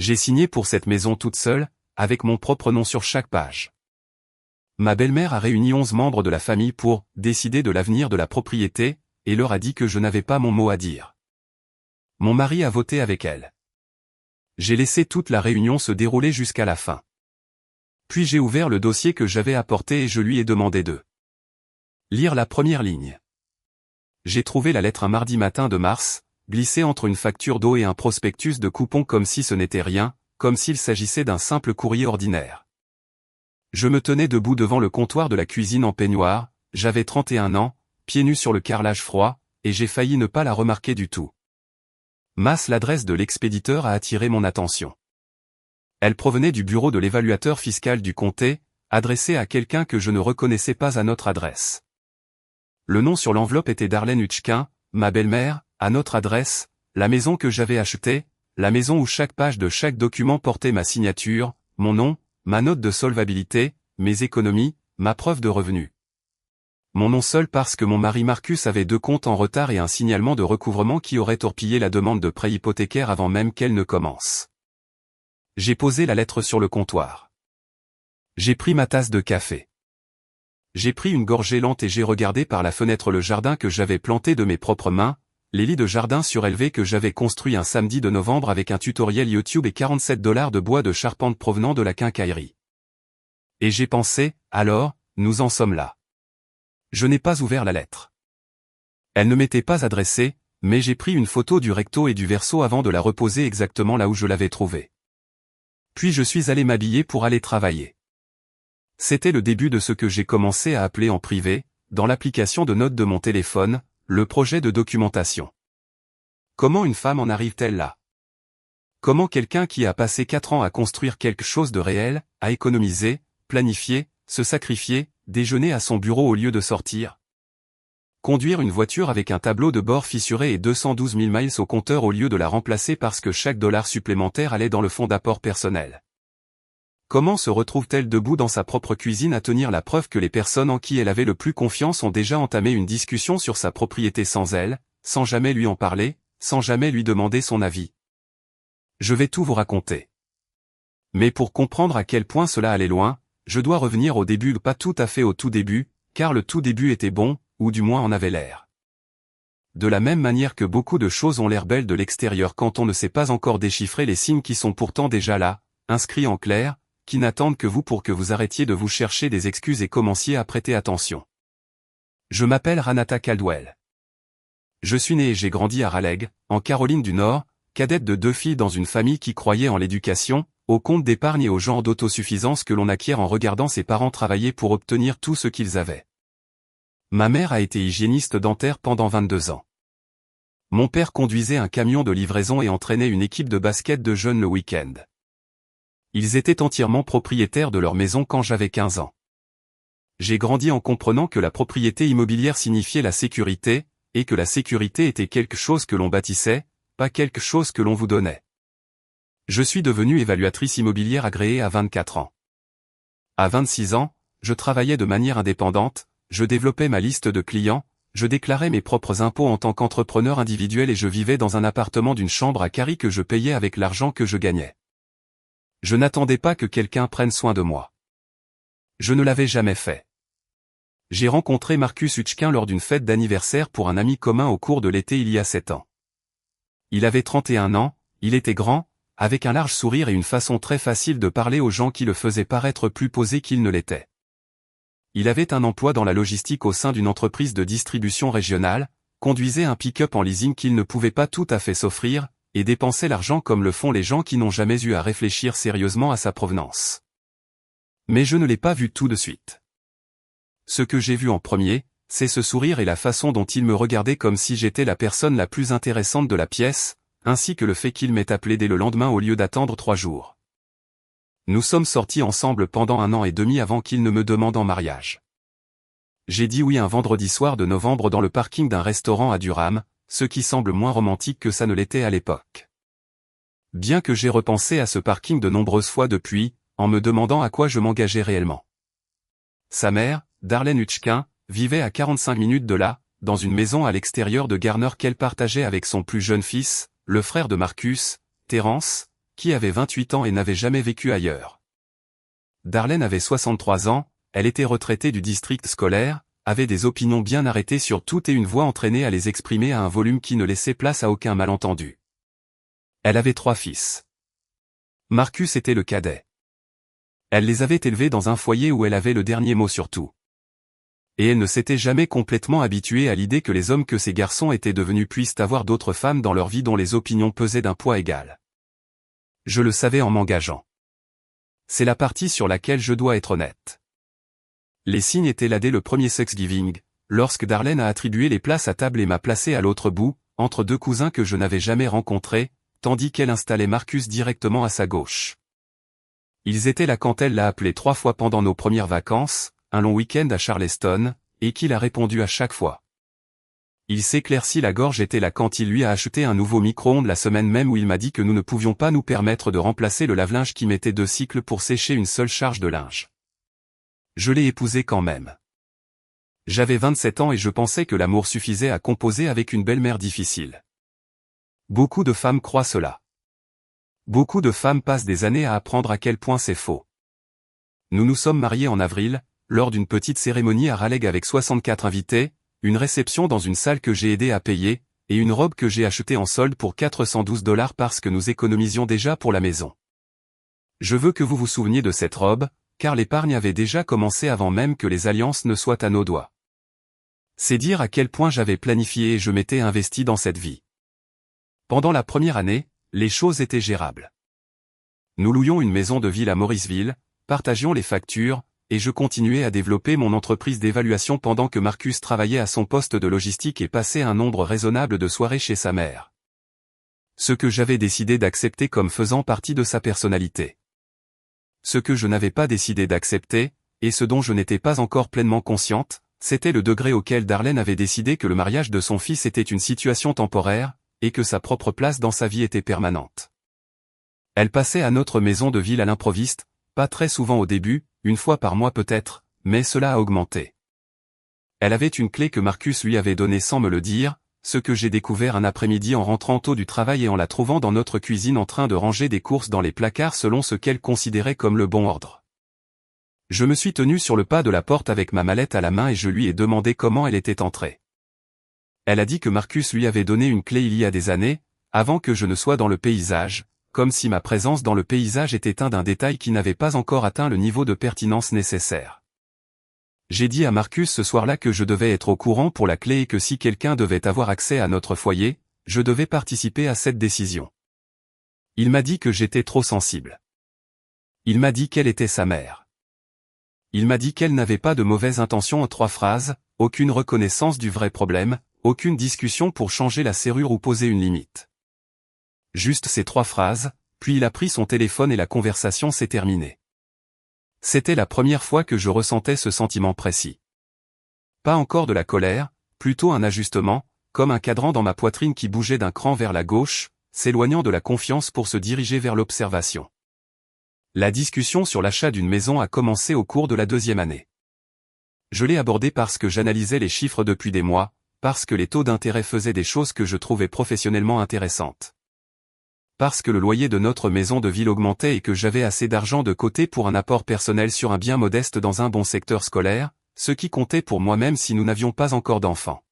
J'ai signé pour cette maison toute seule, avec mon propre nom sur chaque page. Ma belle-mère a réuni 11 membres de la famille pour décider de l'avenir de la propriété, et leur a dit que je n'avais pas mon mot à dire. Mon mari a voté avec elle. J'ai laissé toute la réunion se dérouler jusqu'à la fin. Puis j'ai ouvert le dossier que j'avais apporté et je lui ai demandé de lire la première ligne. J'ai trouvé la lettre un mardi matin de mars, glissée entre une facture d'eau et un prospectus de coupons comme si ce n'était rien, comme s'il s'agissait d'un simple courrier ordinaire. Je me tenais debout devant le comptoir de la cuisine en peignoir, j'avais 31 ans, pieds nus sur le carrelage froid, et j'ai failli ne pas la remarquer du tout. L'adresse de l'expéditeur a attiré mon attention. Elle provenait du bureau de l'évaluateur fiscal du comté, adressée à quelqu'un que je ne reconnaissais pas à notre adresse. Le nom sur l'enveloppe était Darlene Hutchkin, ma belle-mère, à notre adresse, la maison que j'avais achetée, la maison où chaque page de chaque document portait ma signature, mon nom, ma note de solvabilité, mes économies, ma preuve de revenus. Mon nom seul parce que mon mari Marcus avait 2 comptes en retard et un signalement de recouvrement qui aurait torpillé la demande de prêt hypothécaire avant même qu'elle ne commence. J'ai posé la lettre sur le comptoir. J'ai pris ma tasse de café. J'ai pris une gorgée lente et j'ai regardé par la fenêtre le jardin que j'avais planté de mes propres mains, les lits de jardin surélevés que j'avais construits un samedi de novembre avec un tutoriel YouTube et $47 de bois de charpente provenant de la quincaillerie. Et j'ai pensé, alors, nous en sommes là. Je n'ai pas ouvert la lettre. Elle ne m'était pas adressée, mais j'ai pris une photo du recto et du verso avant de la reposer exactement là où je l'avais trouvée. Puis je suis allé m'habiller pour aller travailler. C'était le début de ce que j'ai commencé à appeler en privé, dans l'application de notes de mon téléphone, le projet de documentation. Comment une femme en arrive-t-elle là? Comment quelqu'un qui a passé 4 ans à construire quelque chose de réel, à économiser, planifier, se sacrifier, déjeuner à son bureau au lieu de sortir? Conduire une voiture avec un tableau de bord fissuré et 212 000 miles au compteur au lieu de la remplacer parce que chaque dollar supplémentaire allait dans le fonds d'apport personnel. Comment se retrouve-t-elle debout dans sa propre cuisine à tenir la preuve que les personnes en qui elle avait le plus confiance ont déjà entamé une discussion sur sa propriété sans elle, sans jamais lui en parler, sans jamais lui demander son avis? Je vais tout vous raconter. Mais pour comprendre à quel point cela allait loin, je dois revenir au début, pas tout à fait au tout début, car le tout début était bon, ou du moins en avait l'air. De la même manière que beaucoup de choses ont l'air belles de l'extérieur quand on ne sait pas encore déchiffrer les signes qui sont pourtant déjà là, inscrits en clair, qui n'attendent que vous pour que vous arrêtiez de vous chercher des excuses et commenciez à prêter attention. Je m'appelle Renata Caldwell. Je suis née et j'ai grandi à Raleigh, en Caroline du Nord, cadette de 2 filles dans une famille qui croyait en l'éducation, au compte d'épargne et au genre d'autosuffisance que l'on acquiert en regardant ses parents travailler pour obtenir tout ce qu'ils avaient. Ma mère a été hygiéniste dentaire pendant 22 ans. Mon père conduisait un camion de livraison et entraînait une équipe de basket de jeunes le week-end. Ils étaient entièrement propriétaires de leur maison quand j'avais 15 ans. J'ai grandi en comprenant que la propriété immobilière signifiait la sécurité, et que la sécurité était quelque chose que l'on bâtissait, pas quelque chose que l'on vous donnait. Je suis devenue évaluatrice immobilière agréée à 24 ans. À 26 ans, je travaillais de manière indépendante, je développais ma liste de clients, je déclarais mes propres impôts en tant qu'entrepreneur individuel et je vivais dans un appartement d'une chambre à Carrie que je payais avec l'argent que je gagnais. Je n'attendais pas que quelqu'un prenne soin de moi. Je ne l'avais jamais fait. J'ai rencontré Marcus Hutchkin lors d'une fête d'anniversaire pour un ami commun au cours de l'été il y a 7 ans. Il avait 31 ans, il était grand, avec un large sourire et une façon très facile de parler aux gens qui le faisaient paraître plus posé qu'il ne l'était. Il avait un emploi dans la logistique au sein d'une entreprise de distribution régionale, conduisait un pick-up en leasing qu'il ne pouvait pas tout à fait s'offrir, et dépensait l'argent comme le font les gens qui n'ont jamais eu à réfléchir sérieusement à sa provenance. Mais je ne l'ai pas vu tout de suite. Ce que j'ai vu en premier, c'est ce sourire et la façon dont il me regardait comme si j'étais la personne la plus intéressante de la pièce, ainsi que le fait qu'il m'ait appelé dès le lendemain au lieu d'attendre 3 jours. Nous sommes sortis ensemble pendant 1 an et demi avant qu'il ne me demande en mariage. J'ai dit oui un vendredi soir de novembre dans le parking d'un restaurant à Durham, ce qui semble moins romantique que ça ne l'était à l'époque. Bien que j'ai repensé à ce parking de nombreuses fois depuis, en me demandant à quoi je m'engageais réellement. Sa mère, Darlene Hutchkin, vivait à 45 minutes de là, dans une maison à l'extérieur de Garner qu'elle partageait avec son plus jeune fils, le frère de Marcus, Terence, qui avait 28 ans et n'avait jamais vécu ailleurs. Darlene avait 63 ans, elle était retraitée du district scolaire, avait des opinions bien arrêtées sur tout et une voix entraînée à les exprimer à un volume qui ne laissait place à aucun malentendu. Elle avait 3 fils. Marcus était le cadet. Elle les avait élevés dans un foyer où elle avait le dernier mot sur tout. Et elle ne s'était jamais complètement habituée à l'idée que les hommes que ces garçons étaient devenus puissent avoir d'autres femmes dans leur vie dont les opinions pesaient d'un poids égal. Je le savais en m'engageant. C'est la partie sur laquelle je dois être honnête. Les signes étaient là dès le premier Thanksgiving, lorsque Darlene a attribué les places à table et m'a placé à l'autre bout, entre 2 cousins que je n'avais jamais rencontrés, tandis qu'elle installait Marcus directement à sa gauche. Ils étaient là quand elle l'a appelé 3 fois pendant nos premières vacances, un long week-end à Charleston, et qu'il a répondu à chaque fois. Il s'éclaircit la gorge était là quand il lui a acheté un nouveau micro-ondes la semaine même où il m'a dit que nous ne pouvions pas nous permettre de remplacer le lave-linge qui mettait 2 cycles pour sécher une seule charge de linge. Je l'ai épousé quand même. J'avais 27 ans et je pensais que l'amour suffisait à composer avec une belle-mère difficile. Beaucoup de femmes croient cela. Beaucoup de femmes passent des années à apprendre à quel point c'est faux. Nous nous sommes mariés en avril, lors d'une petite cérémonie à Raleigh avec 64 invités, une réception dans une salle que j'ai aidé à payer, et une robe que j'ai achetée en solde pour $412 parce que nous économisions déjà pour la maison. Je veux que vous vous souveniez de cette robe, car l'épargne avait déjà commencé avant même que les alliances ne soient à nos doigts. C'est dire à quel point j'avais planifié et je m'étais investi dans cette vie. Pendant la première année, les choses étaient gérables. Nous louions une maison de ville à Morrisville, partagions les factures, et je continuais à développer mon entreprise d'évaluation pendant que Marcus travaillait à son poste de logistique et passait un nombre raisonnable de soirées chez sa mère. Ce que j'avais décidé d'accepter comme faisant partie de sa personnalité. Ce que je n'avais pas décidé d'accepter, et ce dont je n'étais pas encore pleinement consciente, c'était le degré auquel Darlene avait décidé que le mariage de son fils était une situation temporaire, et que sa propre place dans sa vie était permanente. Elle passait à notre maison de ville à l'improviste, pas très souvent au début, 1 fois par mois peut-être, mais cela a augmenté. Elle avait une clé que Marcus lui avait donnée sans me le dire, ce que j'ai découvert un après-midi en rentrant tôt du travail et en la trouvant dans notre cuisine en train de ranger des courses dans les placards selon ce qu'elle considérait comme le bon ordre. Je me suis tenu sur le pas de la porte avec ma mallette à la main et je lui ai demandé comment elle était entrée. Elle a dit que Marcus lui avait donné une clé il y a des années, avant que je ne sois dans le paysage, comme si ma présence dans le paysage était un d'un détail qui n'avait pas encore atteint le niveau de pertinence nécessaire. J'ai dit à Marcus ce soir-là que je devais être au courant pour la clé et que si quelqu'un devait avoir accès à notre foyer, je devais participer à cette décision. Il m'a dit que j'étais trop sensible. Il m'a dit qu'elle était sa mère. Il m'a dit qu'elle n'avait pas de mauvaises intentions en 3 phrases, aucune reconnaissance du vrai problème, aucune discussion pour changer la serrure ou poser une limite. Juste ces 3 phrases, puis il a pris son téléphone et la conversation s'est terminée. C'était la première fois que je ressentais ce sentiment précis. Pas encore de la colère, plutôt un ajustement, comme un cadran dans ma poitrine qui bougeait d'un cran vers la gauche, s'éloignant de la confiance pour se diriger vers l'observation. La discussion sur l'achat d'une maison a commencé au cours de la 2e année. Je l'ai abordée parce que j'analysais les chiffres depuis des mois, parce que les taux d'intérêt faisaient des choses que je trouvais professionnellement intéressantes. Parce que le loyer de notre maison de ville augmentait et que j'avais assez d'argent de côté pour un apport personnel sur un bien modeste dans un bon secteur scolaire, ce qui comptait pour moi-même si nous n'avions pas encore d'enfants.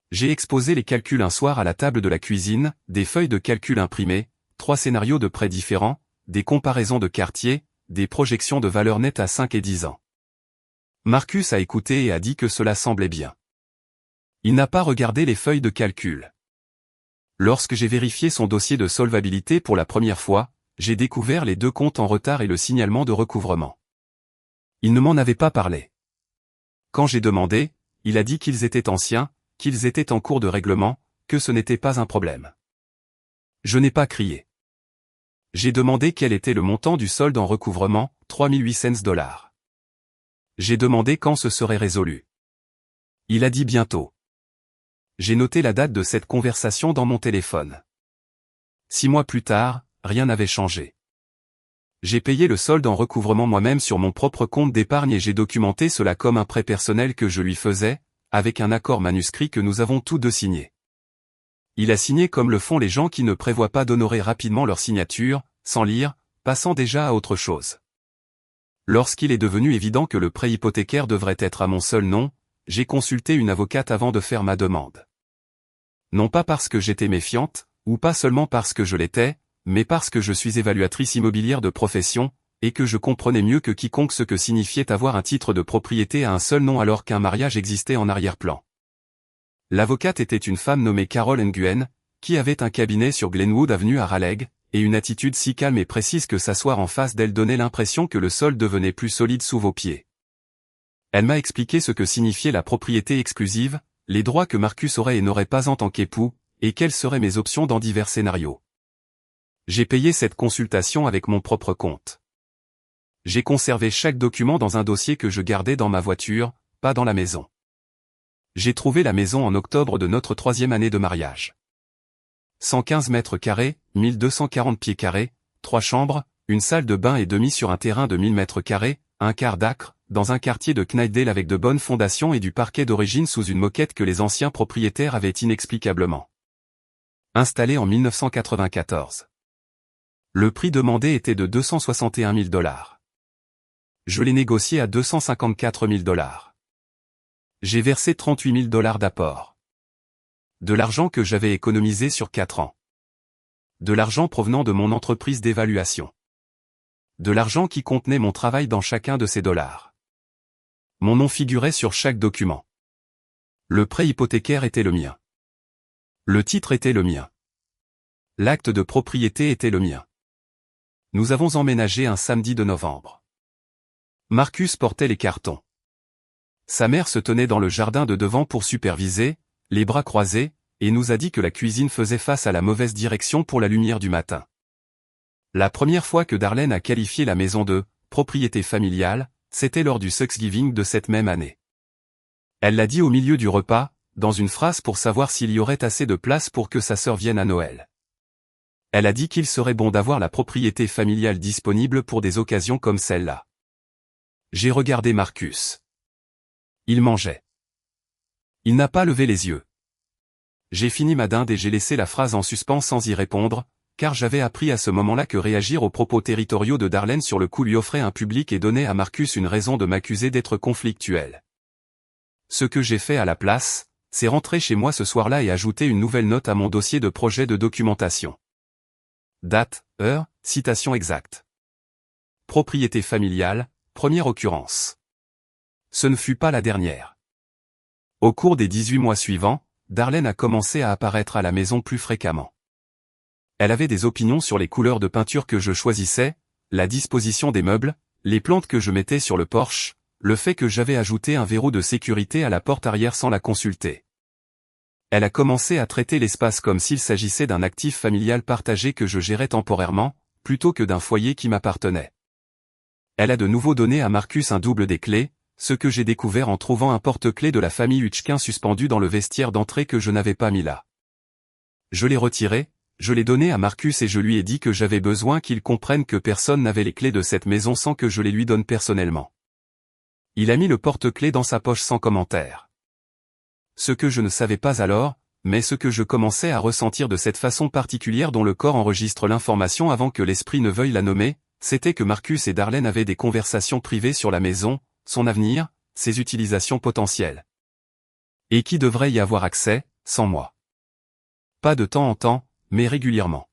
J'ai exposé les calculs un soir à la table de la cuisine, des feuilles de calcul imprimées, 3 scénarios de prêts différents, des comparaisons de quartiers, des projections de valeur nette à 5 et 10 ans. Marcus a écouté et a dit que cela semblait bien. Il n'a pas regardé les feuilles de calcul. Lorsque j'ai vérifié son dossier de solvabilité pour la première fois, j'ai découvert les 2 comptes en retard et le signalement de recouvrement. Il ne m'en avait pas parlé. Quand j'ai demandé, il a dit qu'ils étaient anciens, qu'ils étaient en cours de règlement, que ce n'était pas un problème. Je n'ai pas crié. J'ai demandé quel était le montant du solde en recouvrement, $3,800. J'ai demandé quand ce serait résolu. Il a dit bientôt. J'ai noté la date de cette conversation dans mon téléphone. 6 mois plus tard, rien n'avait changé. J'ai payé le solde en recouvrement moi-même sur mon propre compte d'épargne et j'ai documenté cela comme un prêt personnel que je lui faisais, avec un accord manuscrit que nous avons tous 2 signé. Il a signé comme le font les gens qui ne prévoient pas d'honorer rapidement leur signature, sans lire, passant déjà à autre chose. Lorsqu'il est devenu évident que le prêt hypothécaire devrait être à mon seul nom, j'ai consulté une avocate avant de faire ma demande. Non pas parce que j'étais méfiante, ou pas seulement parce que je l'étais, mais parce que je suis évaluatrice immobilière de profession, et que je comprenais mieux que quiconque ce que signifiait avoir un titre de propriété à un seul nom alors qu'un mariage existait en arrière-plan. L'avocate était une femme nommée Carol Nguyen, qui avait un cabinet sur Glenwood Avenue à Raleigh, et une attitude si calme et précise que s'asseoir en face d'elle donnait l'impression que le sol devenait plus solide sous vos pieds. Elle m'a expliqué ce que signifiait la propriété exclusive, les droits que Marcus aurait et n'aurait pas en tant qu'époux, et quelles seraient mes options dans divers scénarios. J'ai payé cette consultation avec mon propre compte. J'ai conservé chaque document dans un dossier que je gardais dans ma voiture, pas dans la maison. J'ai trouvé la maison en octobre de notre 3e année de mariage. 115 mètres carrés, 1240 pieds carrés, 3 chambres, une salle de bain et demi sur un terrain de 1000 mètres carrés, un quart d'acre, dans un quartier de Knightdale avec de bonnes fondations et du parquet d'origine sous une moquette que les anciens propriétaires avaient inexplicablement installée en 1994. Le prix demandé était de 261 000 $. Je l'ai négocié à 254 000 $. J'ai versé 38 000 $ d'apport. De l'argent que j'avais économisé sur 4 ans. De l'argent provenant de mon entreprise d'évaluation. De l'argent qui contenait mon travail dans chacun de ces dollars. Mon nom figurait sur chaque document. Le prêt hypothécaire était le mien. Le titre était le mien. L'acte de propriété était le mien. Nous avons emménagé un samedi de novembre. Marcus portait les cartons. Sa mère se tenait dans le jardin de devant pour superviser, les bras croisés, et nous a dit que la cuisine faisait face à la mauvaise direction pour la lumière du matin. La première fois que Darlene a qualifié la maison de « propriété familiale », c'était lors du Thanksgiving de cette même année. Elle l'a dit au milieu du repas, dans une phrase pour savoir s'il y aurait assez de place pour que sa sœur vienne à Noël. Elle a dit qu'il serait bon d'avoir la propriété familiale disponible pour des occasions comme celle-là. J'ai regardé Marcus. Il mangeait. Il n'a pas levé les yeux. J'ai fini ma dinde et j'ai laissé la phrase en suspens sans y répondre, car j'avais appris à ce moment-là que réagir aux propos territoriaux de Darlene sur le coup lui offrait un public et donnait à Marcus une raison de m'accuser d'être conflictuel. Ce que j'ai fait à la place, c'est rentrer chez moi ce soir-là et ajouter une nouvelle note à mon dossier de projet de documentation. Date, heure, citation exacte. Propriété familiale, première occurrence. Ce ne fut pas la dernière. Au cours des 18 mois suivants, Darlene a commencé à apparaître à la maison plus fréquemment. Elle avait des opinions sur les couleurs de peinture que je choisissais, la disposition des meubles, les plantes que je mettais sur le porche, le fait que j'avais ajouté un verrou de sécurité à la porte arrière sans la consulter. Elle a commencé à traiter l'espace comme s'il s'agissait d'un actif familial partagé que je gérais temporairement, plutôt que d'un foyer qui m'appartenait. Elle a de nouveau donné à Marcus un double des clés, ce que j'ai découvert en trouvant un porte-clés de la famille Hutchkin suspendu dans le vestiaire d'entrée que je n'avais pas mis là. Je l'ai retiré, je l'ai donné à Marcus et je lui ai dit que j'avais besoin qu'il comprenne que personne n'avait les clés de cette maison sans que je les lui donne personnellement. Il a mis le porte-clés dans sa poche sans commentaire. Ce que je ne savais pas alors, mais ce que je commençais à ressentir de cette façon particulière dont le corps enregistre l'information avant que l'esprit ne veuille la nommer, c'était que Marcus et Darlene avaient des conversations privées sur la maison, son avenir, ses utilisations potentielles. Et qui devrait y avoir accès, sans moi. Pas de temps en temps, mais régulièrement.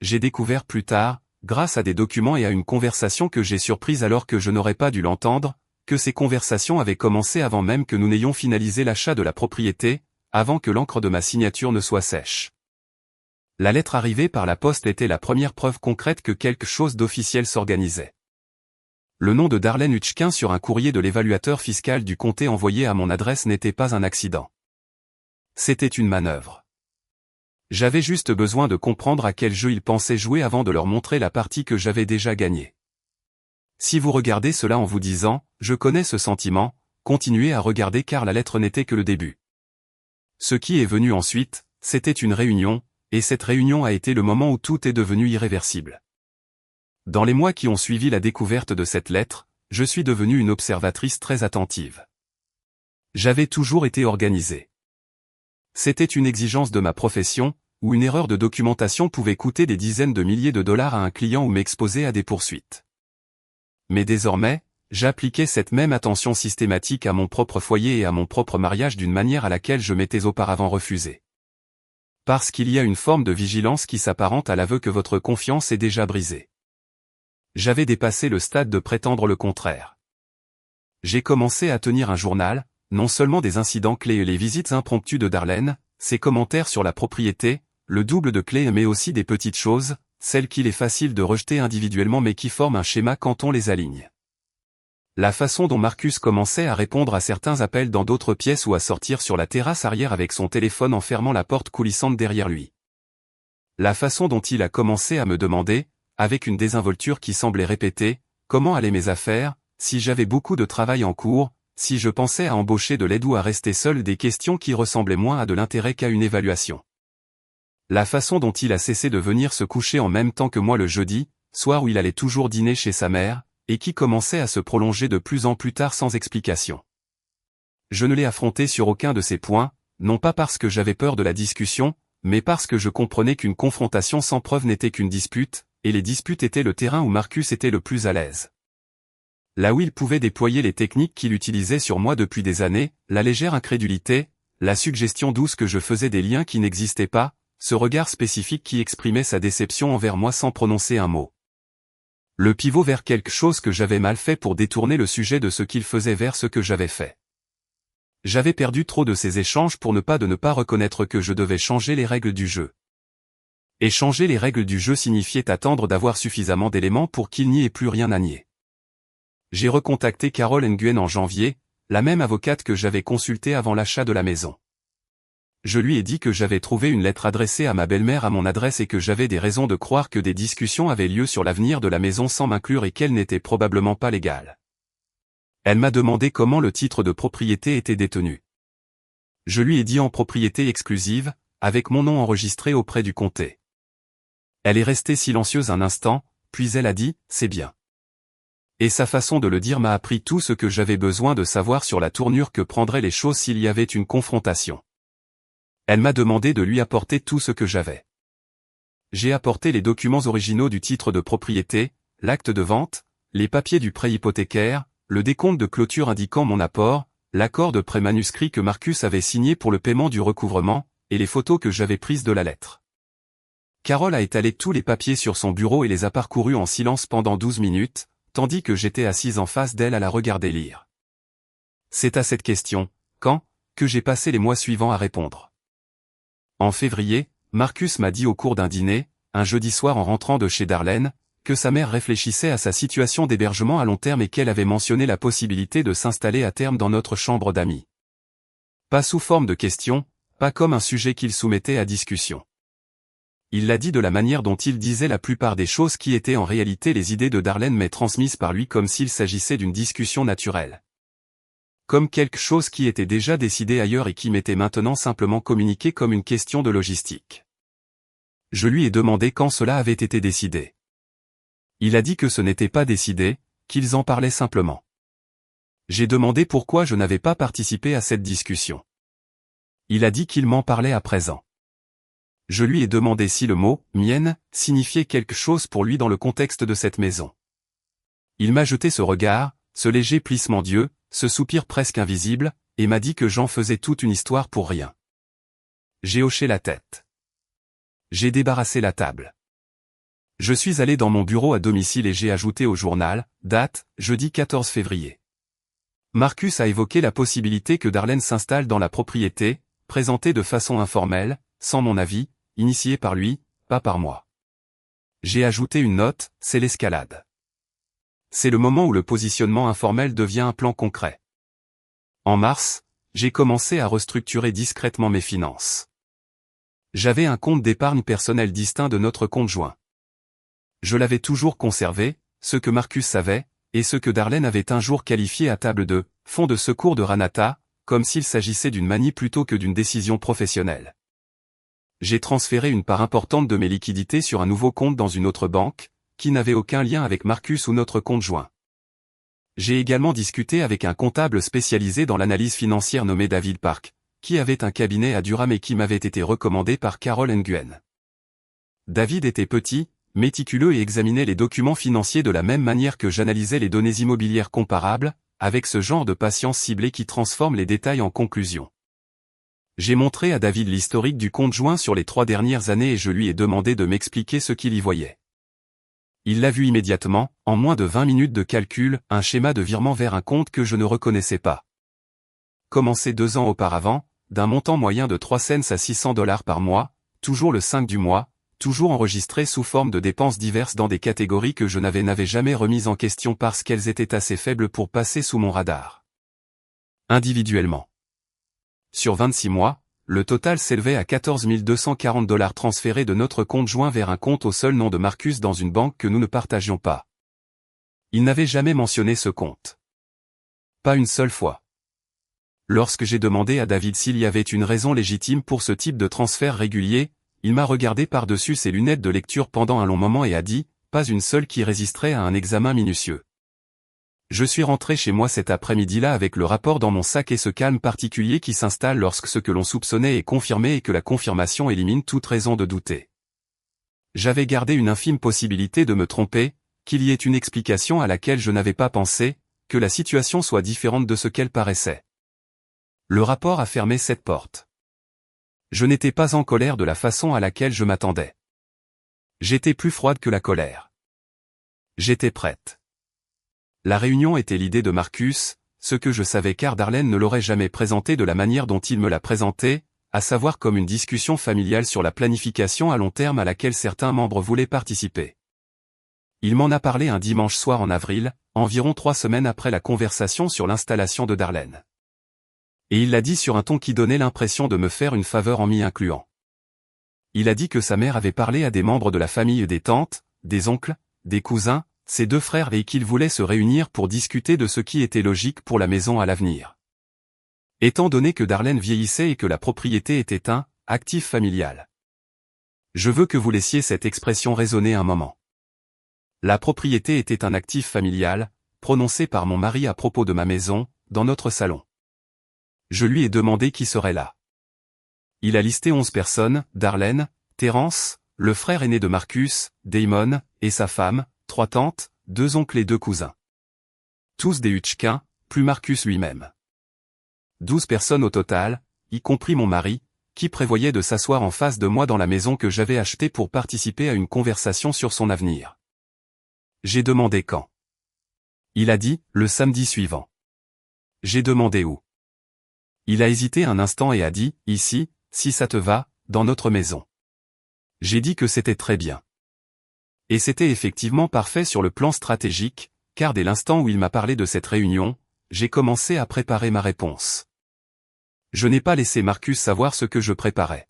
J'ai découvert plus tard, grâce à des documents et à une conversation que j'ai surprise alors que je n'aurais pas dû l'entendre, que ces conversations avaient commencé avant même que nous n'ayons finalisé l'achat de la propriété, avant que l'encre de ma signature ne soit sèche. La lettre arrivée par la poste était la première preuve concrète que quelque chose d'officiel s'organisait. Le nom de Darlene Hutchkin sur un courrier de l'évaluateur fiscal du comté envoyé à mon adresse n'était pas un accident. C'était une manœuvre. J'avais juste besoin de comprendre à quel jeu ils pensaient jouer avant de leur montrer la partie que j'avais déjà gagnée. Si vous regardez cela en vous disant « Je connais ce sentiment », continuez à regarder car la lettre n'était que le début. Ce qui est venu ensuite, c'était une réunion, et cette réunion a été le moment où tout est devenu irréversible. Dans les mois qui ont suivi la découverte de cette lettre, je suis devenue une observatrice très attentive. J'avais toujours été organisée. C'était une exigence de ma profession, où une erreur de documentation pouvait coûter des dizaines de milliers de dollars à un client ou m'exposer à des poursuites. Mais désormais, j'appliquais cette même attention systématique à mon propre foyer et à mon propre mariage d'une manière à laquelle je m'étais auparavant refusé. Parce qu'il y a une forme de vigilance qui s'apparente à l'aveu que votre confiance est déjà brisée. J'avais dépassé le stade de prétendre le contraire. J'ai commencé à tenir un journal, non seulement des incidents clés et les visites impromptues de Darlene, ses commentaires sur la propriété, le double de clés mais aussi des petites choses, celles qu'il est facile de rejeter individuellement mais qui forment un schéma quand on les aligne. La façon dont Marcus commençait à répondre à certains appels dans d'autres pièces ou à sortir sur la terrasse arrière avec son téléphone en fermant la porte coulissante derrière lui. La façon dont il a commencé à me demander, avec une désinvolture qui semblait répéter, comment allaient mes affaires, si j'avais beaucoup de travail en cours, si je pensais à embaucher de l'aide ou à rester seul, des questions qui ressemblaient moins à de l'intérêt qu'à une évaluation. La façon dont il a cessé de venir se coucher en même temps que moi le jeudi, soir où il allait toujours dîner chez sa mère, et qui commençait à se prolonger de plus en plus tard sans explication. Je ne l'ai affronté sur aucun de ces points, non pas parce que j'avais peur de la discussion, mais parce que je comprenais qu'une confrontation sans preuve n'était qu'une dispute, et les disputes étaient le terrain où Marcus était le plus à l'aise. Là où il pouvait déployer les techniques qu'il utilisait sur moi depuis des années, la légère incrédulité, la suggestion douce que je faisais des liens qui n'existaient pas, ce regard spécifique qui exprimait sa déception envers moi sans prononcer un mot. Le pivot vers quelque chose que j'avais mal fait pour détourner le sujet de ce qu'il faisait vers ce que j'avais fait. J'avais perdu trop de ces échanges pour ne pas reconnaître que je devais changer les règles du jeu. Et changer les règles du jeu signifiait attendre d'avoir suffisamment d'éléments pour qu'il n'y ait plus rien à nier. J'ai recontacté Carol Nguyen en janvier, la même avocate que j'avais consultée avant l'achat de la maison. Je lui ai dit que j'avais trouvé une lettre adressée à ma belle-mère à mon adresse et que j'avais des raisons de croire que des discussions avaient lieu sur l'avenir de la maison sans m'inclure et qu'elle n'était probablement pas légale. Elle m'a demandé comment le titre de propriété était détenu. Je lui ai dit en propriété exclusive, avec mon nom enregistré auprès du comté. Elle est restée silencieuse un instant, puis elle a dit « c'est bien ». Et sa façon de le dire m'a appris tout ce que j'avais besoin de savoir sur la tournure que prendraient les choses s'il y avait une confrontation. Elle m'a demandé de lui apporter tout ce que j'avais. J'ai apporté les documents originaux du titre de propriété, l'acte de vente, les papiers du prêt hypothécaire, le décompte de clôture indiquant mon apport, l'accord de prêt manuscrit que Marcus avait signé pour le paiement du recouvrement, et les photos que j'avais prises de la lettre. Carole a étalé tous les papiers sur son bureau et les a parcourus en silence pendant 12 minutes, tandis que j'étais assise en face d'elle à la regarder lire. C'est à cette question, quand, que j'ai passé les mois suivants à répondre. En février, Marcus m'a dit au cours d'un dîner, un jeudi soir en rentrant de chez Darlene, que sa mère réfléchissait à sa situation d'hébergement à long terme et qu'elle avait mentionné la possibilité de s'installer à terme dans notre chambre d'amis. Pas sous forme de question, pas comme un sujet qu'il soumettait à discussion. Il l'a dit de la manière dont il disait la plupart des choses qui étaient en réalité les idées de Darlene mais transmises par lui comme s'il s'agissait d'une discussion naturelle. Comme quelque chose qui était déjà décidé ailleurs et qui m'était maintenant simplement communiqué comme une question de logistique. Je lui ai demandé quand cela avait été décidé. Il a dit que ce n'était pas décidé, qu'ils en parlaient simplement. J'ai demandé pourquoi je n'avais pas participé à cette discussion. Il a dit qu'il m'en parlait à présent. Je lui ai demandé si le mot « mienne » signifiait quelque chose pour lui dans le contexte de cette maison. Il m'a jeté ce regard, ce léger plissement d'yeux, ce soupir presque invisible, et m'a dit que j'en faisais toute une histoire pour rien. J'ai hoché la tête. J'ai débarrassé la table. Je suis allé dans mon bureau à domicile et j'ai ajouté au journal, date, jeudi 14 février. Marcus a évoqué la possibilité que Darlene s'installe dans la propriété, présentée de façon informelle, sans mon avis, initiée par lui, pas par moi. J'ai ajouté une note, c'est l'escalade. C'est le moment où le positionnement informel devient un plan concret. En mars, j'ai commencé à restructurer discrètement mes finances. J'avais un compte d'épargne personnel distinct de notre compte joint. Je l'avais toujours conservé, ce que Marcus savait, et ce que Darlene avait un jour qualifié à table de « fonds de secours de Ranata », comme s'il s'agissait d'une manie plutôt que d'une décision professionnelle. J'ai transféré une part importante de mes liquidités sur un nouveau compte dans une autre banque, qui n'avait aucun lien avec Marcus ou notre compte joint. J'ai également discuté avec un comptable spécialisé dans l'analyse financière nommé David Park, qui avait un cabinet à Durham et qui m'avait été recommandé par Carol Nguyen. David était petit, méticuleux et examinait les documents financiers de la même manière que j'analysais les données immobilières comparables, avec ce genre de patience ciblée qui transforme les détails en conclusions. J'ai montré à David l'historique du compte joint sur les 3 dernières années et je lui ai demandé de m'expliquer ce qu'il y voyait. Il l'a vu immédiatement, en moins de 20 minutes de calcul, un schéma de virement vers un compte que je ne reconnaissais pas. Commencé 2 ans auparavant, d'un montant moyen de 3 cents à $600 par mois, toujours le 5 du mois, toujours enregistré sous forme de dépenses diverses dans des catégories que je n'avais jamais remises en question parce qu'elles étaient assez faibles pour passer sous mon radar. Individuellement. Sur 26 mois, le total s'élevait à $14 240 transférés de notre compte joint vers un compte au seul nom de Marcus dans une banque que nous ne partagions pas. Il n'avait jamais mentionné ce compte. Pas une seule fois. Lorsque j'ai demandé à David s'il y avait une raison légitime pour ce type de transfert régulier, il m'a regardé par-dessus ses lunettes de lecture pendant un long moment et a dit, pas une seule qui résisterait à un examen minutieux. Je suis rentré chez moi cet après-midi-là avec le rapport dans mon sac et ce calme particulier qui s'installe lorsque ce que l'on soupçonnait est confirmé et que la confirmation élimine toute raison de douter. J'avais gardé une infime possibilité de me tromper, qu'il y ait une explication à laquelle je n'avais pas pensé, que la situation soit différente de ce qu'elle paraissait. Le rapport a fermé cette porte. Je n'étais pas en colère de la façon à laquelle je m'attendais. J'étais plus froide que la colère. J'étais prête. La réunion était l'idée de Marcus, ce que je savais car Darlene ne l'aurait jamais présenté de la manière dont il me l'a présenté, à savoir comme une discussion familiale sur la planification à long terme à laquelle certains membres voulaient participer. Il m'en a parlé un dimanche soir en avril, environ 3 semaines après la conversation sur l'installation de Darlene. Et il l'a dit sur un ton qui donnait l'impression de me faire une faveur en m'y incluant. Il a dit que sa mère avait parlé à des membres de la famille des tantes, des oncles, des cousins, ses 2 frères et qu'ils voulaient se réunir pour discuter de ce qui était logique pour la maison à l'avenir. Étant donné que Darlene vieillissait et que la propriété était un actif familial. Je veux que vous laissiez cette expression résonner un moment. La propriété était un actif familial, prononcé par mon mari à propos de ma maison, dans notre salon. Je lui ai demandé qui serait là. Il a listé 11 personnes, Darlene, Terence, le frère aîné de Marcus, Damon, et sa femme, 3 tantes, 2 oncles et 2 cousins. Tous des Hutchkins, plus Marcus lui-même. 12 personnes au total, y compris mon mari, qui prévoyait de s'asseoir en face de moi dans la maison que j'avais achetée pour participer à une conversation sur son avenir. J'ai demandé quand. Il a dit, le samedi suivant. J'ai demandé où. Il a hésité un instant et a dit, ici, si ça te va, dans notre maison. J'ai dit que c'était très bien. Et c'était effectivement parfait sur le plan stratégique, car dès l'instant où il m'a parlé de cette réunion, j'ai commencé à préparer ma réponse. Je n'ai pas laissé Marcus savoir ce que je préparais.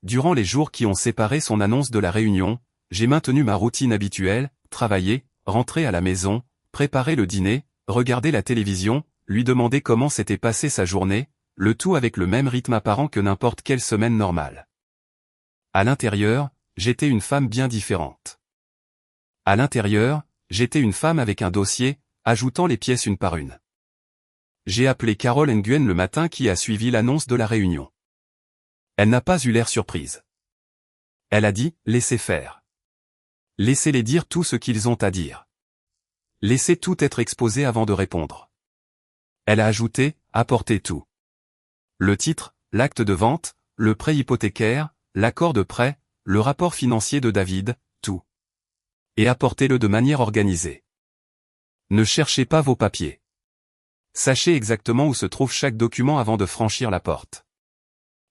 Durant les jours qui ont séparé son annonce de la réunion, j'ai maintenu ma routine habituelle, travailler, rentrer à la maison, préparer le dîner, regarder la télévision, lui demander comment s'était passée sa journée, le tout avec le même rythme apparent que n'importe quelle semaine normale. À l'intérieur, j'étais une femme bien différente. À l'intérieur, j'étais une femme avec un dossier, ajoutant les pièces une par une. J'ai appelé Carol Nguyen le matin qui a suivi l'annonce de la réunion. Elle n'a pas eu l'air surprise. Elle a dit, laissez faire. Laissez-les dire tout ce qu'ils ont à dire. Laissez tout être exposé avant de répondre. Elle a ajouté, apportez tout. Le titre, l'acte de vente, le prêt hypothécaire, l'accord de prêt, le rapport financier de David, tout. Et apportez-le de manière organisée. Ne cherchez pas vos papiers. Sachez exactement où se trouve chaque document avant de franchir la porte.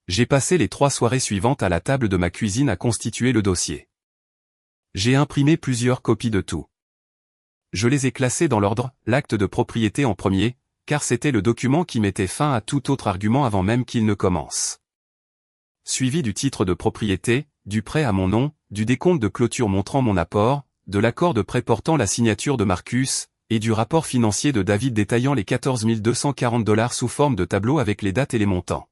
J'ai passé les 3 soirées suivantes à la table de ma cuisine à constituer le dossier. J'ai imprimé plusieurs copies de tout. Je les ai classées dans l'ordre, l'acte de propriété en premier, car c'était le document qui mettait fin à tout autre argument avant même qu'il ne commence. Suivi du titre de propriété, du prêt à mon nom, du décompte de clôture montrant mon apport, de l'accord de prêt portant la signature de Marcus, et du rapport financier de David détaillant les $14 240 sous forme de tableau avec les dates et les montants.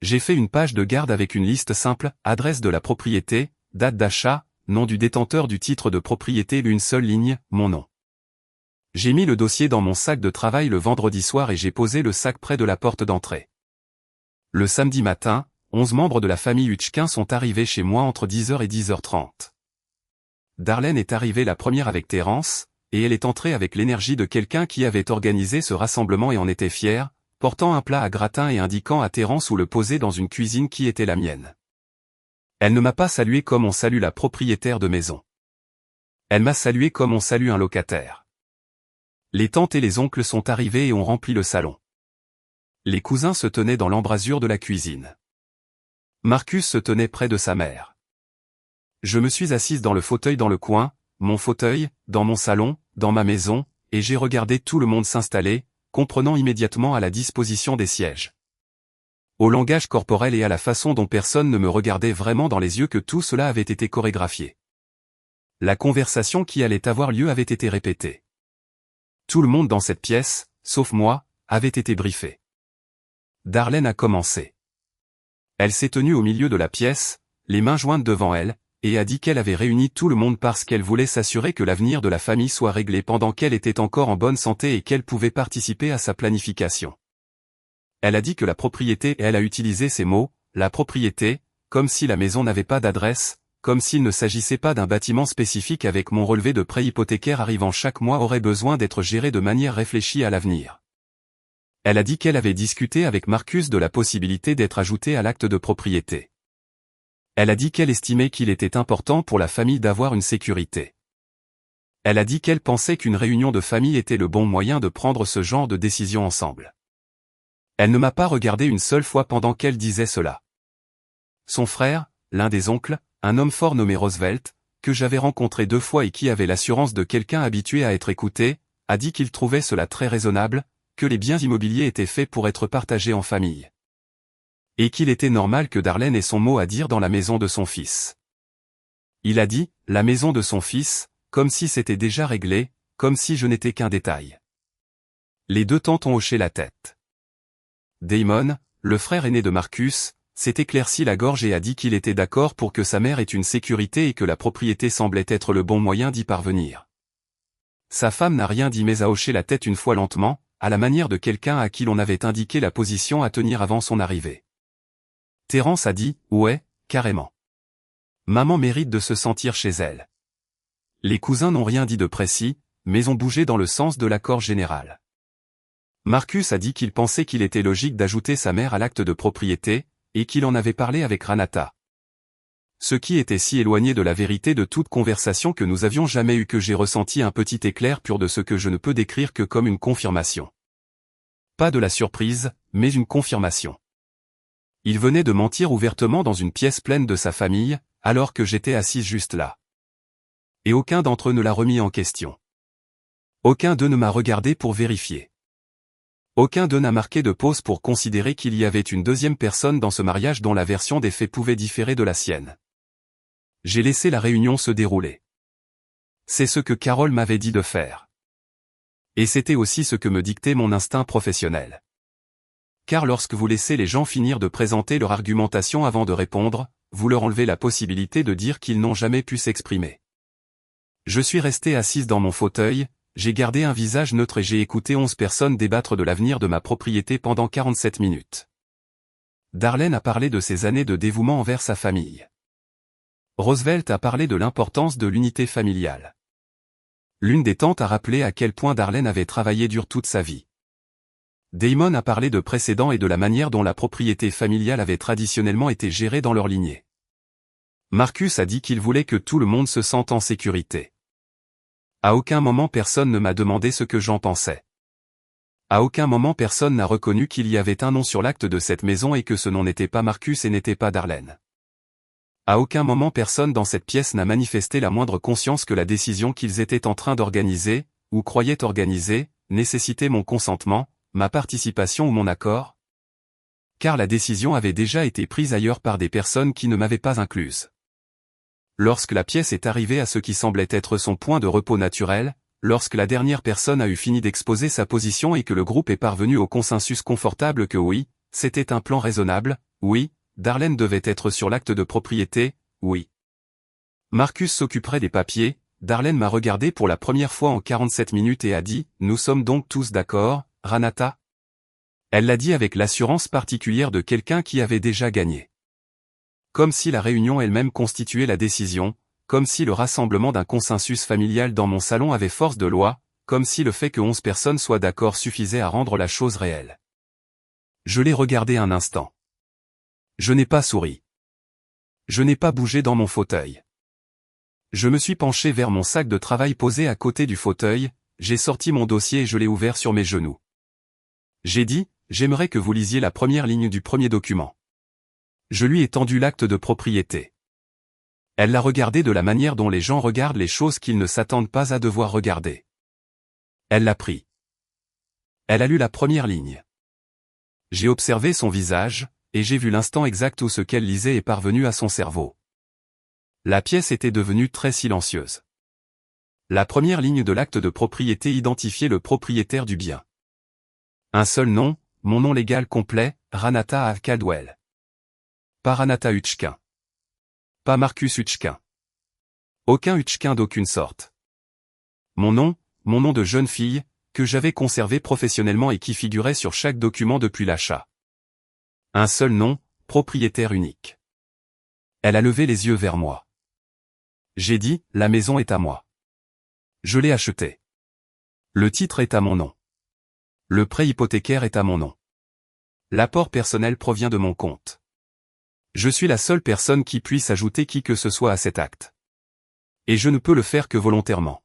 J'ai fait une page de garde avec une liste simple, adresse de la propriété, date d'achat, nom du détenteur du titre de propriété, une seule ligne, mon nom. J'ai mis le dossier dans mon sac de travail le vendredi soir et j'ai posé le sac près de la porte d'entrée. Le samedi matin, 11 membres de la famille Hutchkin sont arrivés chez moi entre 10h et 10h30. Darlene est arrivée la première avec Terence, et elle est entrée avec l'énergie de quelqu'un qui avait organisé ce rassemblement et en était fier, portant un plat à gratin et indiquant à Terence où le poser dans une cuisine qui était la mienne. Elle ne m'a pas salué comme on salue la propriétaire de maison. Elle m'a salué comme on salue un locataire. Les tantes et les oncles sont arrivés et ont rempli le salon. Les cousins se tenaient dans l'embrasure de la cuisine. Marcus se tenait près de sa mère. Je me suis assise dans le fauteuil dans le coin, mon fauteuil, dans mon salon, dans ma maison, et j'ai regardé tout le monde s'installer, comprenant immédiatement à la disposition des sièges. Au langage corporel et à la façon dont personne ne me regardait vraiment dans les yeux que tout cela avait été chorégraphié. La conversation qui allait avoir lieu avait été répétée. Tout le monde dans cette pièce, sauf moi, avait été briefé. Darlene a commencé. Elle s'est tenue au milieu de la pièce, les mains jointes devant elle, et a dit qu'elle avait réuni tout le monde parce qu'elle voulait s'assurer que l'avenir de la famille soit réglé pendant qu'elle était encore en bonne santé et qu'elle pouvait participer à sa planification. Elle a dit que la propriété, et elle a utilisé ces mots, la propriété, comme si la maison n'avait pas d'adresse, comme s'il ne s'agissait pas d'un bâtiment spécifique avec mon relevé de prêt hypothécaire arrivant chaque mois aurait besoin d'être géré de manière réfléchie à l'avenir. Elle a dit qu'elle avait discuté avec Marcus de la possibilité d'être ajoutée à l'acte de propriété. Elle a dit qu'elle estimait qu'il était important pour la famille d'avoir une sécurité. Elle a dit qu'elle pensait qu'une réunion de famille était le bon moyen de prendre ce genre de décision ensemble. Elle ne m'a pas regardé une seule fois pendant qu'elle disait cela. Son frère, l'un des oncles, un homme fort nommé Roosevelt, que j'avais rencontré 2 fois et qui avait l'assurance de quelqu'un habitué à être écouté, a dit qu'il trouvait cela très raisonnable, que les biens immobiliers étaient faits pour être partagés en famille. Et qu'il était normal que Darlene ait son mot à dire dans la maison de son fils. Il a dit, la maison de son fils, comme si c'était déjà réglé, comme si je n'étais qu'un détail. Les 2 tantes ont hoché la tête. Damon, le frère aîné de Marcus, s'est éclairci la gorge et a dit qu'il était d'accord pour que sa mère ait une sécurité et que la propriété semblait être le bon moyen d'y parvenir. Sa femme n'a rien dit mais a hoché la tête une fois lentement, à la manière de quelqu'un à qui l'on avait indiqué la position à tenir avant son arrivée. Terence a dit, ouais, carrément. Maman mérite de se sentir chez elle. Les cousins n'ont rien dit de précis, mais ont bougé dans le sens de l'accord général. Marcus a dit qu'il pensait qu'il était logique d'ajouter sa mère à l'acte de propriété, et qu'il en avait parlé avec Ranata. Ce qui était si éloigné de la vérité de toute conversation que nous avions jamais eue que j'ai ressenti un petit éclair pur de ce que je ne peux décrire que comme une confirmation. Pas de la surprise, mais une confirmation. Il venait de mentir ouvertement dans une pièce pleine de sa famille, alors que j'étais assise juste là. Et aucun d'entre eux ne l'a remis en question. Aucun d'eux ne m'a regardé pour vérifier. Aucun d'eux n'a marqué de pause pour considérer qu'il y avait une deuxième personne dans ce mariage dont la version des faits pouvait différer de la sienne. J'ai laissé la réunion se dérouler. C'est ce que Carole m'avait dit de faire. Et c'était aussi ce que me dictait mon instinct professionnel. Car lorsque vous laissez les gens finir de présenter leur argumentation avant de répondre, vous leur enlevez la possibilité de dire qu'ils n'ont jamais pu s'exprimer. Je suis resté assise dans mon fauteuil, j'ai gardé un visage neutre et j'ai écouté 11 personnes débattre de l'avenir de ma propriété pendant 47 minutes. Darlene a parlé de ses années de dévouement envers sa famille. Roosevelt a parlé de l'importance de l'unité familiale. L'une des tantes a rappelé à quel point Darlene avait travaillé dur toute sa vie. Damon a parlé de précédents et de la manière dont la propriété familiale avait traditionnellement été gérée dans leur lignée. Marcus a dit qu'il voulait que tout le monde se sente en sécurité. À aucun moment personne ne m'a demandé ce que j'en pensais. À aucun moment personne n'a reconnu qu'il y avait un nom sur l'acte de cette maison et que ce nom n'était pas Marcus et n'était pas Darlene. À aucun moment personne dans cette pièce n'a manifesté la moindre conscience que la décision qu'ils étaient en train d'organiser, ou croyaient organiser, nécessitait mon consentement, ma participation ou mon accord. Car la décision avait déjà été prise ailleurs par des personnes qui ne m'avaient pas incluse. Lorsque la pièce est arrivée à ce qui semblait être son point de repos naturel, lorsque la dernière personne a eu fini d'exposer sa position et que le groupe est parvenu au consensus confortable que oui, c'était un plan raisonnable, oui, Darlene devait être sur l'acte de propriété, oui. Marcus s'occuperait des papiers, Darlene m'a regardé pour la première fois en 47 minutes et a dit, nous sommes donc tous d'accord, Ranata? Elle l'a dit avec l'assurance particulière de quelqu'un qui avait déjà gagné. Comme si la réunion elle-même constituait la décision, comme si le rassemblement d'un consensus familial dans mon salon avait force de loi, comme si le fait que 11 personnes soient d'accord suffisait à rendre la chose réelle. Je l'ai regardé un instant. Je n'ai pas souri. Je n'ai pas bougé dans mon fauteuil. Je me suis penché vers mon sac de travail posé à côté du fauteuil, j'ai sorti mon dossier et je l'ai ouvert sur mes genoux. J'ai dit, j'aimerais que vous lisiez la première ligne du premier document. Je lui ai tendu l'acte de propriété. Elle l'a regardé de la manière dont les gens regardent les choses qu'ils ne s'attendent pas à devoir regarder. Elle l'a pris. Elle a lu la première ligne. J'ai observé son visage, et j'ai vu l'instant exact où ce qu'elle lisait est parvenu à son cerveau. La pièce était devenue très silencieuse. La première ligne de l'acte de propriété identifiait le propriétaire du bien. Un seul nom, mon nom légal complet, Ranata A. Caldwell. Pas Ranata Hutchkin. Pas Marcus Hutchkin. Aucun Hutchkin d'aucune sorte. Mon nom de jeune fille, que j'avais conservé professionnellement et qui figurait sur chaque document depuis l'achat. Un seul nom, propriétaire unique. Elle a levé les yeux vers moi. J'ai dit, la maison est à moi. Je l'ai achetée. Le titre est à mon nom. Le prêt hypothécaire est à mon nom. L'apport personnel provient de mon compte. Je suis la seule personne qui puisse ajouter qui que ce soit à cet acte. Et je ne peux le faire que volontairement.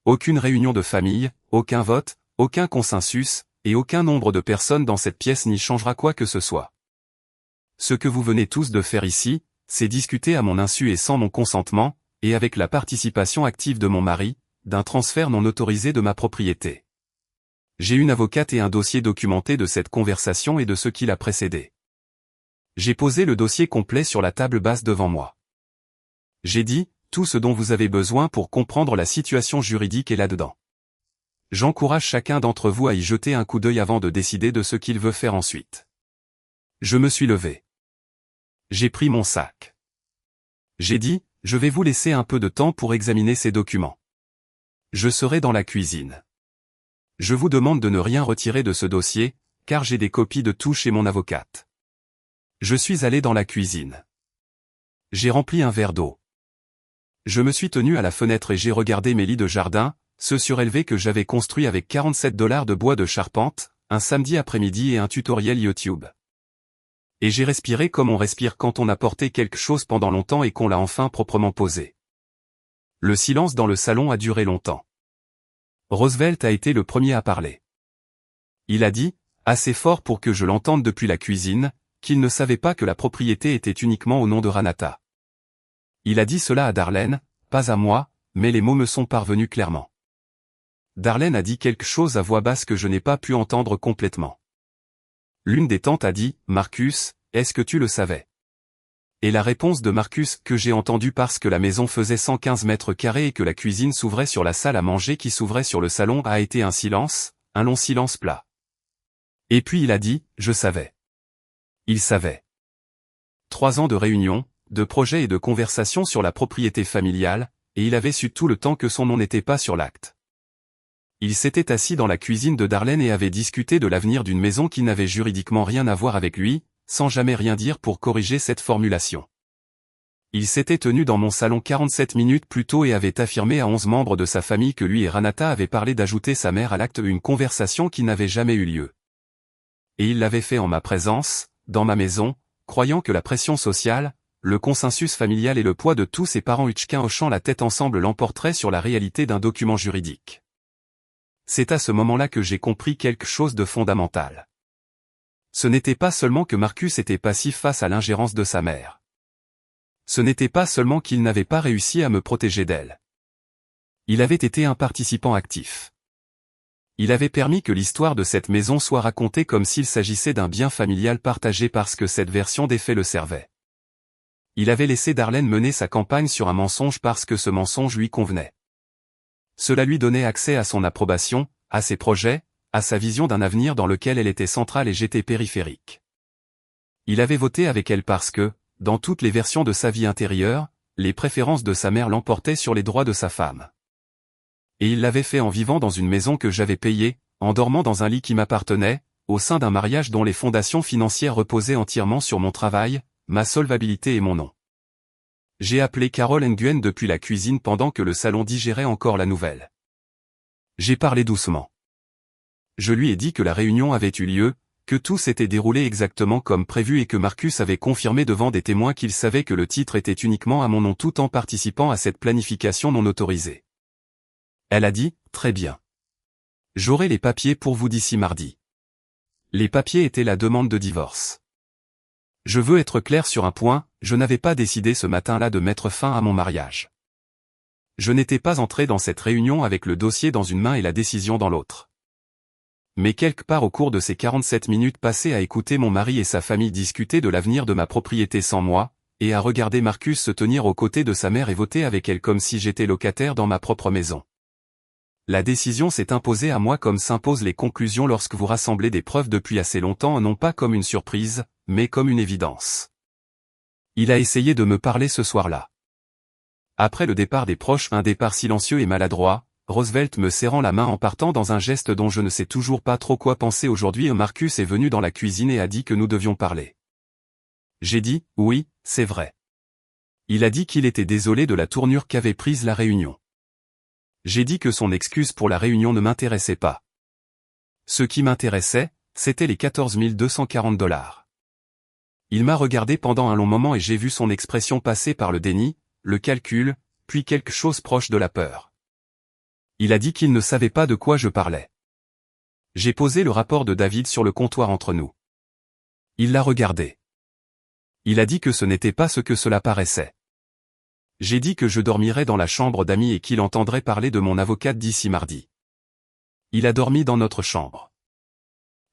Aucune réunion de famille, aucun vote, aucun consensus, et aucun nombre de personnes dans cette pièce n'y changera quoi que ce soit. Ce que vous venez tous de faire ici, c'est discuter à mon insu et sans mon consentement, et avec la participation active de mon mari, d'un transfert non autorisé de ma propriété. J'ai une avocate et un dossier documenté de cette conversation et de ce qui l'a précédé. J'ai posé le dossier complet sur la table basse devant moi. J'ai dit, tout ce dont vous avez besoin pour comprendre la situation juridique est là-dedans. J'encourage chacun d'entre vous à y jeter un coup d'œil avant de décider de ce qu'il veut faire ensuite. Je me suis levé. J'ai pris mon sac. J'ai dit, je vais vous laisser un peu de temps pour examiner ces documents. Je serai dans la cuisine. Je vous demande de ne rien retirer de ce dossier, car j'ai des copies de tout chez mon avocate. Je suis allé dans la cuisine. J'ai rempli un verre d'eau. Je me suis tenu à la fenêtre et j'ai regardé mes lits de jardin, ceux surélevés que j'avais construits avec $47 de bois de charpente, un samedi après-midi et un tutoriel YouTube. Et j'ai respiré comme on respire quand on a porté quelque chose pendant longtemps et qu'on l'a enfin proprement posé. Le silence dans le salon a duré longtemps. Roosevelt a été le premier à parler. Il a dit, assez fort pour que je l'entende depuis la cuisine, qu'il ne savait pas que la propriété était uniquement au nom de Ranata. Il a dit cela à Darlene, pas à moi, mais les mots me sont parvenus clairement. Darlene a dit quelque chose à voix basse que je n'ai pas pu entendre complètement. L'une des tantes a dit, Marcus, est-ce que tu le savais? Et la réponse de Marcus que j'ai entendue parce que la maison faisait 115 mètres carrés et que la cuisine s'ouvrait sur la salle à manger qui s'ouvrait sur le salon a été un silence, un long silence plat. Et puis il a dit, je savais. Il savait. 3 ans de réunions, de projets et de conversations sur la propriété familiale, et il avait su tout le temps que son nom n'était pas sur l'acte. Il s'était assis dans la cuisine de Darlene et avait discuté de l'avenir d'une maison qui n'avait juridiquement rien à voir avec lui, sans jamais rien dire pour corriger cette formulation. Il s'était tenu dans mon salon 47 minutes plus tôt et avait affirmé à 11 membres de sa famille que lui et Ranata avaient parlé d'ajouter sa mère à l'acte, une conversation qui n'avait jamais eu lieu. Et il l'avait fait en ma présence, dans ma maison, croyant que la pression sociale, le consensus familial et le poids de tous ses parents Hutchkin hochant la tête ensemble l'emporteraient sur la réalité d'un document juridique. C'est à ce moment-là que j'ai compris quelque chose de fondamental. Ce n'était pas seulement que Marcus était passif face à l'ingérence de sa mère. Ce n'était pas seulement qu'il n'avait pas réussi à me protéger d'elle. Il avait été un participant actif. Il avait permis que l'histoire de cette maison soit racontée comme s'il s'agissait d'un bien familial partagé parce que cette version des faits le servait. Il avait laissé Darlene mener sa campagne sur un mensonge parce que ce mensonge lui convenait. Cela lui donnait accès à son approbation, à ses projets, à sa vision d'un avenir dans lequel elle était centrale et j'étais périphérique. Il avait voté avec elle parce que, dans toutes les versions de sa vie intérieure, les préférences de sa mère l'emportaient sur les droits de sa femme. Et il l'avait fait en vivant dans une maison que j'avais payée, en dormant dans un lit qui m'appartenait, au sein d'un mariage dont les fondations financières reposaient entièrement sur mon travail, ma solvabilité et mon nom. J'ai appelé Carole Nguyen depuis la cuisine pendant que le salon digérait encore la nouvelle. J'ai parlé doucement. Je lui ai dit que la réunion avait eu lieu, que tout s'était déroulé exactement comme prévu et que Marcus avait confirmé devant des témoins qu'il savait que le titre était uniquement à mon nom tout en participant à cette planification non autorisée. Elle a dit, « Très bien. J'aurai les papiers pour vous d'ici mardi. » Les papiers étaient la demande de divorce. Je veux être clair sur un point, je n'avais pas décidé ce matin-là de mettre fin à mon mariage. Je n'étais pas entré dans cette réunion avec le dossier dans une main et la décision dans l'autre. Mais quelque part au cours de ces 47 minutes passées à écouter mon mari et sa famille discuter de l'avenir de ma propriété sans moi, et à regarder Marcus se tenir aux côtés de sa mère et voter avec elle comme si j'étais locataire dans ma propre maison. La décision s'est imposée à moi comme s'imposent les conclusions lorsque vous rassemblez des preuves depuis assez longtemps, non pas comme une surprise, mais comme une évidence. Il a essayé de me parler ce soir-là. Après le départ des proches, un départ silencieux et maladroit, Roosevelt me serrant la main en partant dans un geste dont je ne sais toujours pas trop quoi penser aujourd'hui. Marcus est venu dans la cuisine et a dit que nous devions parler. J'ai dit, oui, c'est vrai. Il a dit qu'il était désolé de la tournure qu'avait prise la réunion. J'ai dit que son excuse pour la réunion ne m'intéressait pas. Ce qui m'intéressait, c'était les 14 240 $. Il m'a regardé pendant un long moment et j'ai vu son expression passer par le déni, le calcul, puis quelque chose proche de la peur. Il a dit qu'il ne savait pas de quoi je parlais. J'ai posé le rapport de David sur le comptoir entre nous. Il l'a regardé. Il a dit que ce n'était pas ce que cela paraissait. J'ai dit que je dormirais dans la chambre d'amis et qu'il entendrait parler de mon avocate d'ici mardi. Il a dormi dans notre chambre.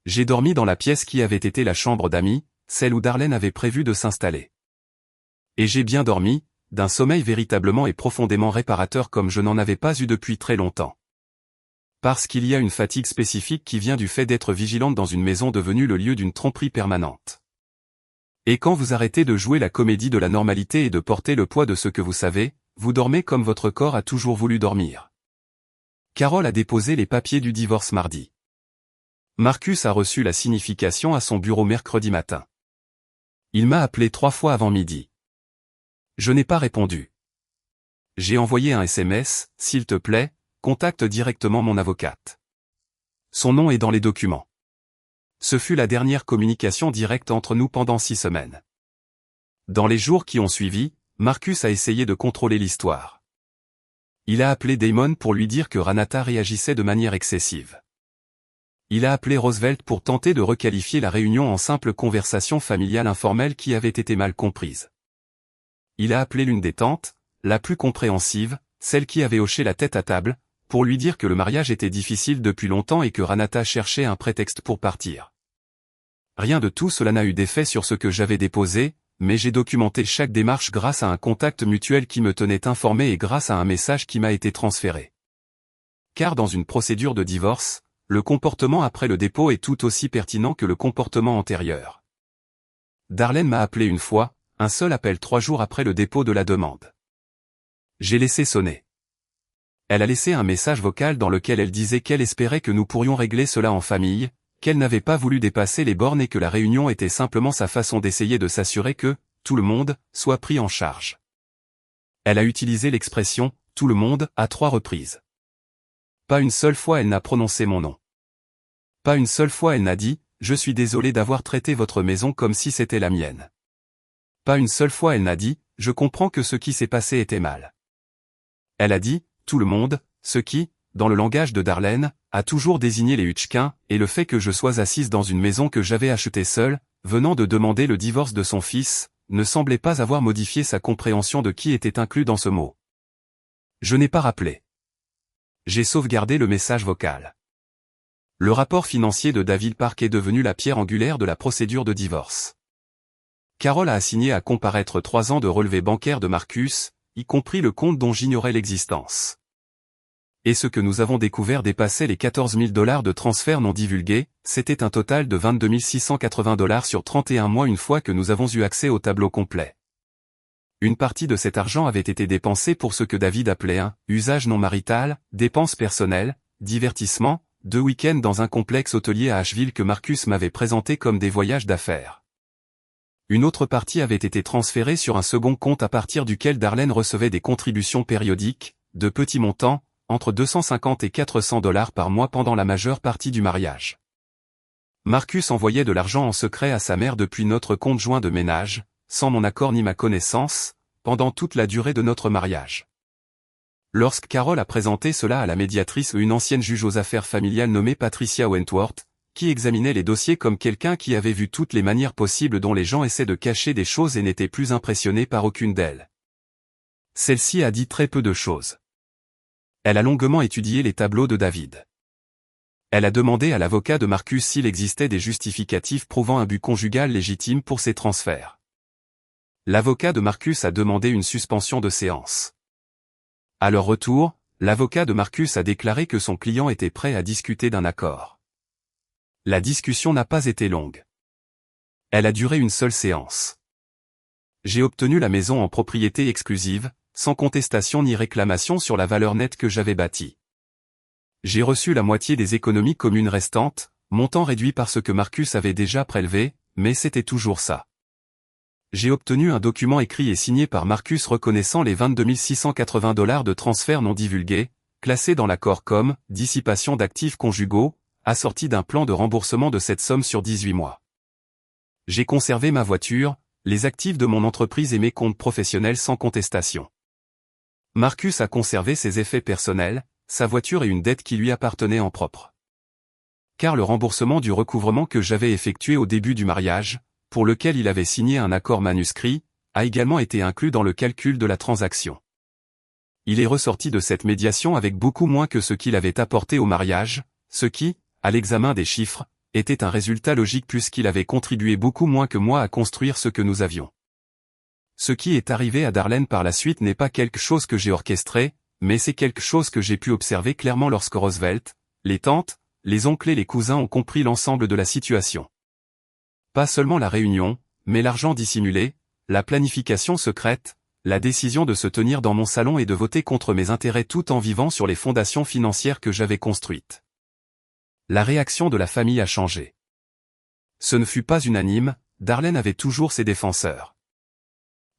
J'ai dormi dans la pièce qui avait été la chambre d'amis, celle où Darlene avait prévu de s'installer. Et j'ai bien dormi, d'un sommeil véritablement et profondément réparateur comme je n'en avais pas eu depuis très longtemps. Parce qu'il y a une fatigue spécifique qui vient du fait d'être vigilante dans une maison devenue le lieu d'une tromperie permanente. Et quand vous arrêtez de jouer la comédie de la normalité et de porter le poids de ce que vous savez, vous dormez comme votre corps a toujours voulu dormir. Carole a déposé les papiers du divorce mardi. Marcus a reçu la signification à son bureau mercredi matin. Il m'a appelé 3 fois avant midi. Je n'ai pas répondu. J'ai envoyé un SMS, s'il te plaît, contacte directement mon avocate. Son nom est dans les documents. Ce fut la dernière communication directe entre nous pendant 6 semaines. Dans les jours qui ont suivi, Marcus a essayé de contrôler l'histoire. Il a appelé Damon pour lui dire que Renata réagissait de manière excessive. Il a appelé Roosevelt pour tenter de requalifier la réunion en simple conversation familiale informelle qui avait été mal comprise. Il a appelé l'une des tantes, la plus compréhensive, celle qui avait hoché la tête à table, pour lui dire que le mariage était difficile depuis longtemps et que Renata cherchait un prétexte pour partir. Rien de tout cela n'a eu d'effet sur ce que j'avais déposé, mais j'ai documenté chaque démarche grâce à un contact mutuel qui me tenait informé et grâce à un message qui m'a été transféré. Car dans une procédure de divorce, le comportement après le dépôt est tout aussi pertinent que le comportement antérieur. Darlene m'a appelé une fois, un seul appel 3 jours après le dépôt de la demande. J'ai laissé sonner. Elle a laissé un message vocal dans lequel elle disait qu'elle espérait que nous pourrions régler cela en famille, qu'elle n'avait pas voulu dépasser les bornes et que la réunion était simplement sa façon d'essayer de s'assurer que, tout le monde, soit pris en charge. Elle a utilisé l'expression « tout le monde » à 3 reprises. Pas une seule fois elle n'a prononcé mon nom. Pas une seule fois elle n'a dit « je suis désolé d'avoir traité votre maison comme si c'était la mienne ». Pas une seule fois elle n'a dit « je comprends que ce qui s'est passé était mal ». Elle a dit « tout le monde », ce qui, dans le langage de Darlene, a toujours désigné les Hutchkins, et le fait que je sois assise dans une maison que j'avais achetée seule, venant de demander le divorce de son fils, ne semblait pas avoir modifié sa compréhension de qui était inclus dans ce mot. Je n'ai pas rappelé. J'ai sauvegardé le message vocal. Le rapport financier de David Park est devenu la pierre angulaire de la procédure de divorce. Carole a assigné à comparaître 3 ans de relevés bancaires de Marcus, y compris le compte dont j'ignorais l'existence. Et ce que nous avons découvert dépassait les 14 000 $ de transferts non divulgués, c'était un total de 22 680 $ sur 31 mois une fois que nous avons eu accès au tableau complet. Une partie de cet argent avait été dépensée pour ce que David appelait un « usage non marital », dépenses personnelles, divertissement, 2 week-ends dans un complexe hôtelier à Asheville que Marcus m'avait présenté comme des voyages d'affaires. Une autre partie avait été transférée sur un second compte à partir duquel Darlene recevait des contributions périodiques, de petits montants, entre 250 et 400 $ par mois pendant la majeure partie du mariage. Marcus envoyait de l'argent en secret à sa mère depuis notre compte joint de ménage, sans mon accord ni ma connaissance, pendant toute la durée de notre mariage. Lorsque Carol a présenté cela à la médiatrice, une ancienne juge aux affaires familiales nommée Patricia Wentworth, qui examinait les dossiers comme quelqu'un qui avait vu toutes les manières possibles dont les gens essaient de cacher des choses et n'était plus impressionné par aucune d'elles. Celle-ci a dit très peu de choses. Elle a longuement étudié les tableaux de David. Elle a demandé à l'avocat de Marcus s'il existait des justificatifs prouvant un but conjugal légitime pour ces transferts. L'avocat de Marcus a demandé une suspension de séance. À leur retour, l'avocat de Marcus a déclaré que son client était prêt à discuter d'un accord. La discussion n'a pas été longue. Elle a duré une seule séance. J'ai obtenu la maison en propriété exclusive, sans contestation ni réclamation sur la valeur nette que j'avais bâtie. J'ai reçu la moitié des économies communes restantes, montant réduit par ce que Marcus avait déjà prélevé, mais c'était toujours ça. J'ai obtenu un document écrit et signé par Marcus reconnaissant les 22 680 $ de transferts non divulgués, classés dans l'accord comme « dissipation d'actifs conjugaux », assorti d'un plan de remboursement de cette somme sur 18 mois. J'ai conservé ma voiture, les actifs de mon entreprise et mes comptes professionnels sans contestation. Marcus a conservé ses effets personnels, sa voiture et une dette qui lui appartenait en propre. Car le remboursement du recouvrement que j'avais effectué au début du mariage, pour lequel il avait signé un accord manuscrit, a également été inclus dans le calcul de la transaction. Il est ressorti de cette médiation avec beaucoup moins que ce qu'il avait apporté au mariage, ce qui, à l'examen des chiffres, était un résultat logique puisqu'il avait contribué beaucoup moins que moi à construire ce que nous avions. Ce qui est arrivé à Darlene par la suite n'est pas quelque chose que j'ai orchestré, mais c'est quelque chose que j'ai pu observer clairement lorsque Roosevelt, les tantes, les oncles et les cousins ont compris l'ensemble de la situation. Pas seulement la réunion, mais l'argent dissimulé, la planification secrète, la décision de se tenir dans mon salon et de voter contre mes intérêts tout en vivant sur les fondations financières que j'avais construites. La réaction de la famille a changé. Ce ne fut pas unanime, Darlene avait toujours ses défenseurs.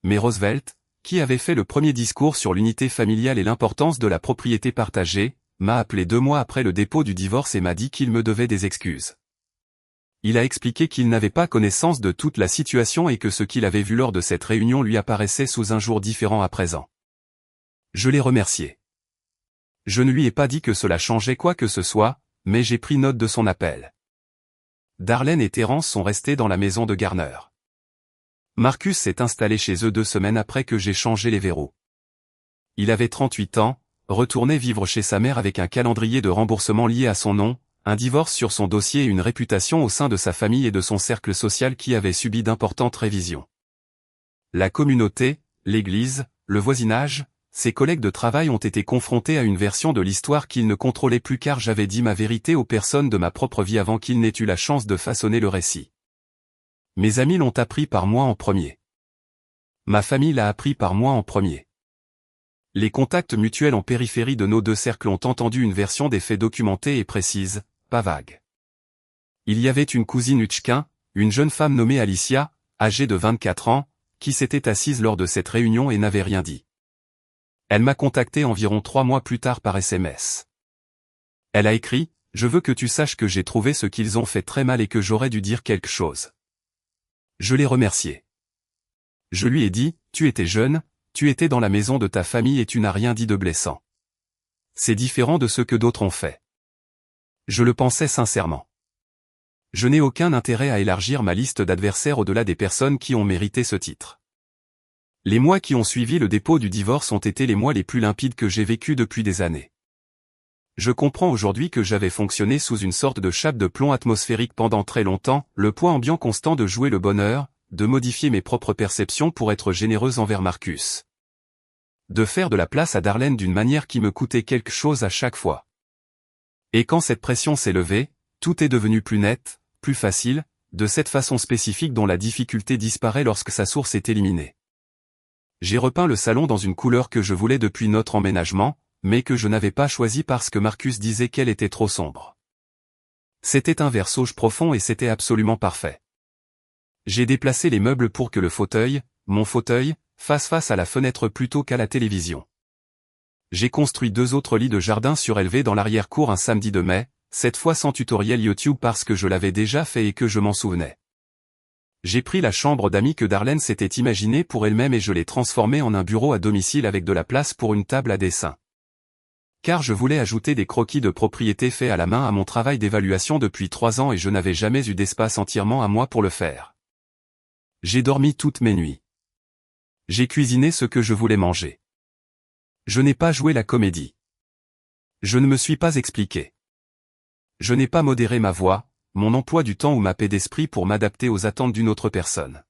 Mais Roosevelt, qui avait fait le premier discours sur l'unité familiale et l'importance de la propriété partagée, m'a appelé 2 mois après le dépôt du divorce et m'a dit qu'il me devait des excuses. Il a expliqué qu'il n'avait pas connaissance de toute la situation et que ce qu'il avait vu lors de cette réunion lui apparaissait sous un jour différent à présent. Je l'ai remercié. Je ne lui ai pas dit que cela changeait quoi que ce soit, mais j'ai pris note de son appel. Darlene et Terence sont restés dans la maison de Garner. Marcus s'est installé chez eux 2 semaines après que j'ai changé les verrous. Il avait 38 ans, retourné vivre chez sa mère avec un calendrier de remboursement lié à son nom, un divorce sur son dossier et une réputation au sein de sa famille et de son cercle social qui avait subi d'importantes révisions. La communauté, l'église, le voisinage, ses collègues de travail ont été confrontés à une version de l'histoire qu'ils ne contrôlaient plus car j'avais dit ma vérité aux personnes de ma propre vie avant qu'ils n'aient eu la chance de façonner le récit. Mes amis l'ont appris par moi en premier. Ma famille l'a appris par moi en premier. Les contacts mutuels en périphérie de nos 2 cercles ont entendu une version des faits documentée et précise, pas vague. Il y avait une cousine Hutchkin, une jeune femme nommée Alicia, âgée de 24 ans, qui s'était assise lors de cette réunion et n'avait rien dit. Elle m'a contacté environ 3 mois plus tard par SMS. Elle a écrit, « Je veux que tu saches que j'ai trouvé ce qu'ils ont fait très mal et que j'aurais dû dire quelque chose. » Je l'ai remercié. Je lui ai dit, « Tu étais jeune, tu étais dans la maison de ta famille et tu n'as rien dit de blessant. C'est différent de ce que d'autres ont fait. » Je le pensais sincèrement. Je n'ai aucun intérêt à élargir ma liste d'adversaires au-delà des personnes qui ont mérité ce titre. Les mois qui ont suivi le dépôt du divorce ont été les mois les plus limpides que j'ai vécus depuis des années. Je comprends aujourd'hui que j'avais fonctionné sous une sorte de chape de plomb atmosphérique pendant très longtemps, le poids ambiant constant de jouer le bonheur, de modifier mes propres perceptions pour être généreuse envers Marcus. De faire de la place à Darlene d'une manière qui me coûtait quelque chose à chaque fois. Et quand cette pression s'est levée, tout est devenu plus net, plus facile, de cette façon spécifique dont la difficulté disparaît lorsque sa source est éliminée. J'ai repeint le salon dans une couleur que je voulais depuis notre emménagement, mais que je n'avais pas choisie parce que Marcus disait qu'elle était trop sombre. C'était un versoge profond et c'était absolument parfait. J'ai déplacé les meubles pour que le fauteuil, mon fauteuil, fasse face à la fenêtre plutôt qu'à la télévision. J'ai construit 2 autres lits de jardin surélevés dans l'arrière-cour un samedi de mai, cette fois sans tutoriel YouTube parce que je l'avais déjà fait et que je m'en souvenais. J'ai pris la chambre d'amis que Darlene s'était imaginée pour elle-même et je l'ai transformée en un bureau à domicile avec de la place pour une table à dessin. Car je voulais ajouter des croquis de propriété faits à la main à mon travail d'évaluation depuis 3 ans et je n'avais jamais eu d'espace entièrement à moi pour le faire. J'ai dormi toutes mes nuits. J'ai cuisiné ce que je voulais manger. Je n'ai pas joué la comédie. Je ne me suis pas expliqué. Je n'ai pas modéré ma voix, mon emploi du temps ou ma paix d'esprit pour m'adapter aux attentes d'une autre personne.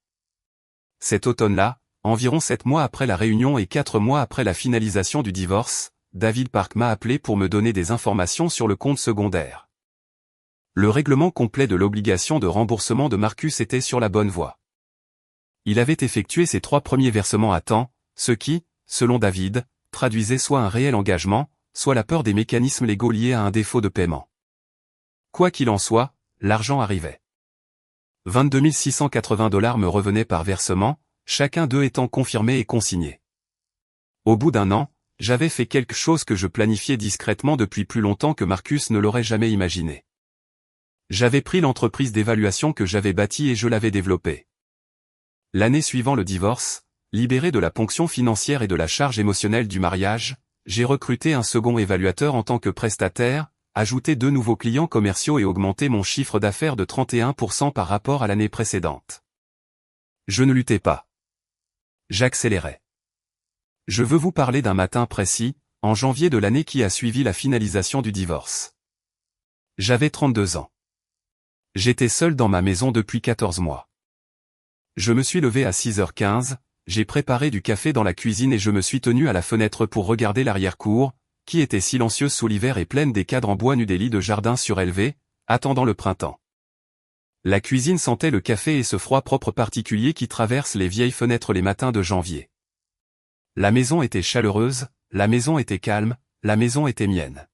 Cet automne-là, environ 7 mois après la réunion et 4 mois après la finalisation du divorce, David Park m'a appelé pour me donner des informations sur le compte secondaire. Le règlement complet de l'obligation de remboursement de Marcus était sur la bonne voie. Il avait effectué ses 3 premiers versements à temps, ce qui, selon David, traduisait soit un réel engagement, soit la peur des mécanismes légaux liés à un défaut de paiement. Quoi qu'il en soit, l'argent arrivait. 22 680 $ me revenaient par versement, chacun d'eux étant confirmé et consigné. Au bout d'un an, j'avais fait quelque chose que je planifiais discrètement depuis plus longtemps que Marcus ne l'aurait jamais imaginé. J'avais pris l'entreprise d'évaluation que j'avais bâtie et je l'avais développée. L'année suivant le divorce, libéré de la ponction financière et de la charge émotionnelle du mariage, j'ai recruté un second évaluateur en tant que prestataire, ajouté 2 nouveaux clients commerciaux et augmenté mon chiffre d'affaires de 31% par rapport à l'année précédente. Je ne luttais pas. J'accélérais. Je veux vous parler d'un matin précis, en janvier de l'année qui a suivi la finalisation du divorce. J'avais 32 ans. J'étais seul dans ma maison depuis 14 mois. Je me suis levé à 6h15, j'ai préparé du café dans la cuisine et je me suis tenu à la fenêtre pour regarder l'arrière-cour, qui était silencieuse sous l'hiver et pleine des cadres en bois nus des lits de jardin surélevés, attendant le printemps. La cuisine sentait le café et ce froid propre particulier qui traverse les vieilles fenêtres les matins de janvier. La maison était chaleureuse, la maison était calme, la maison était mienne.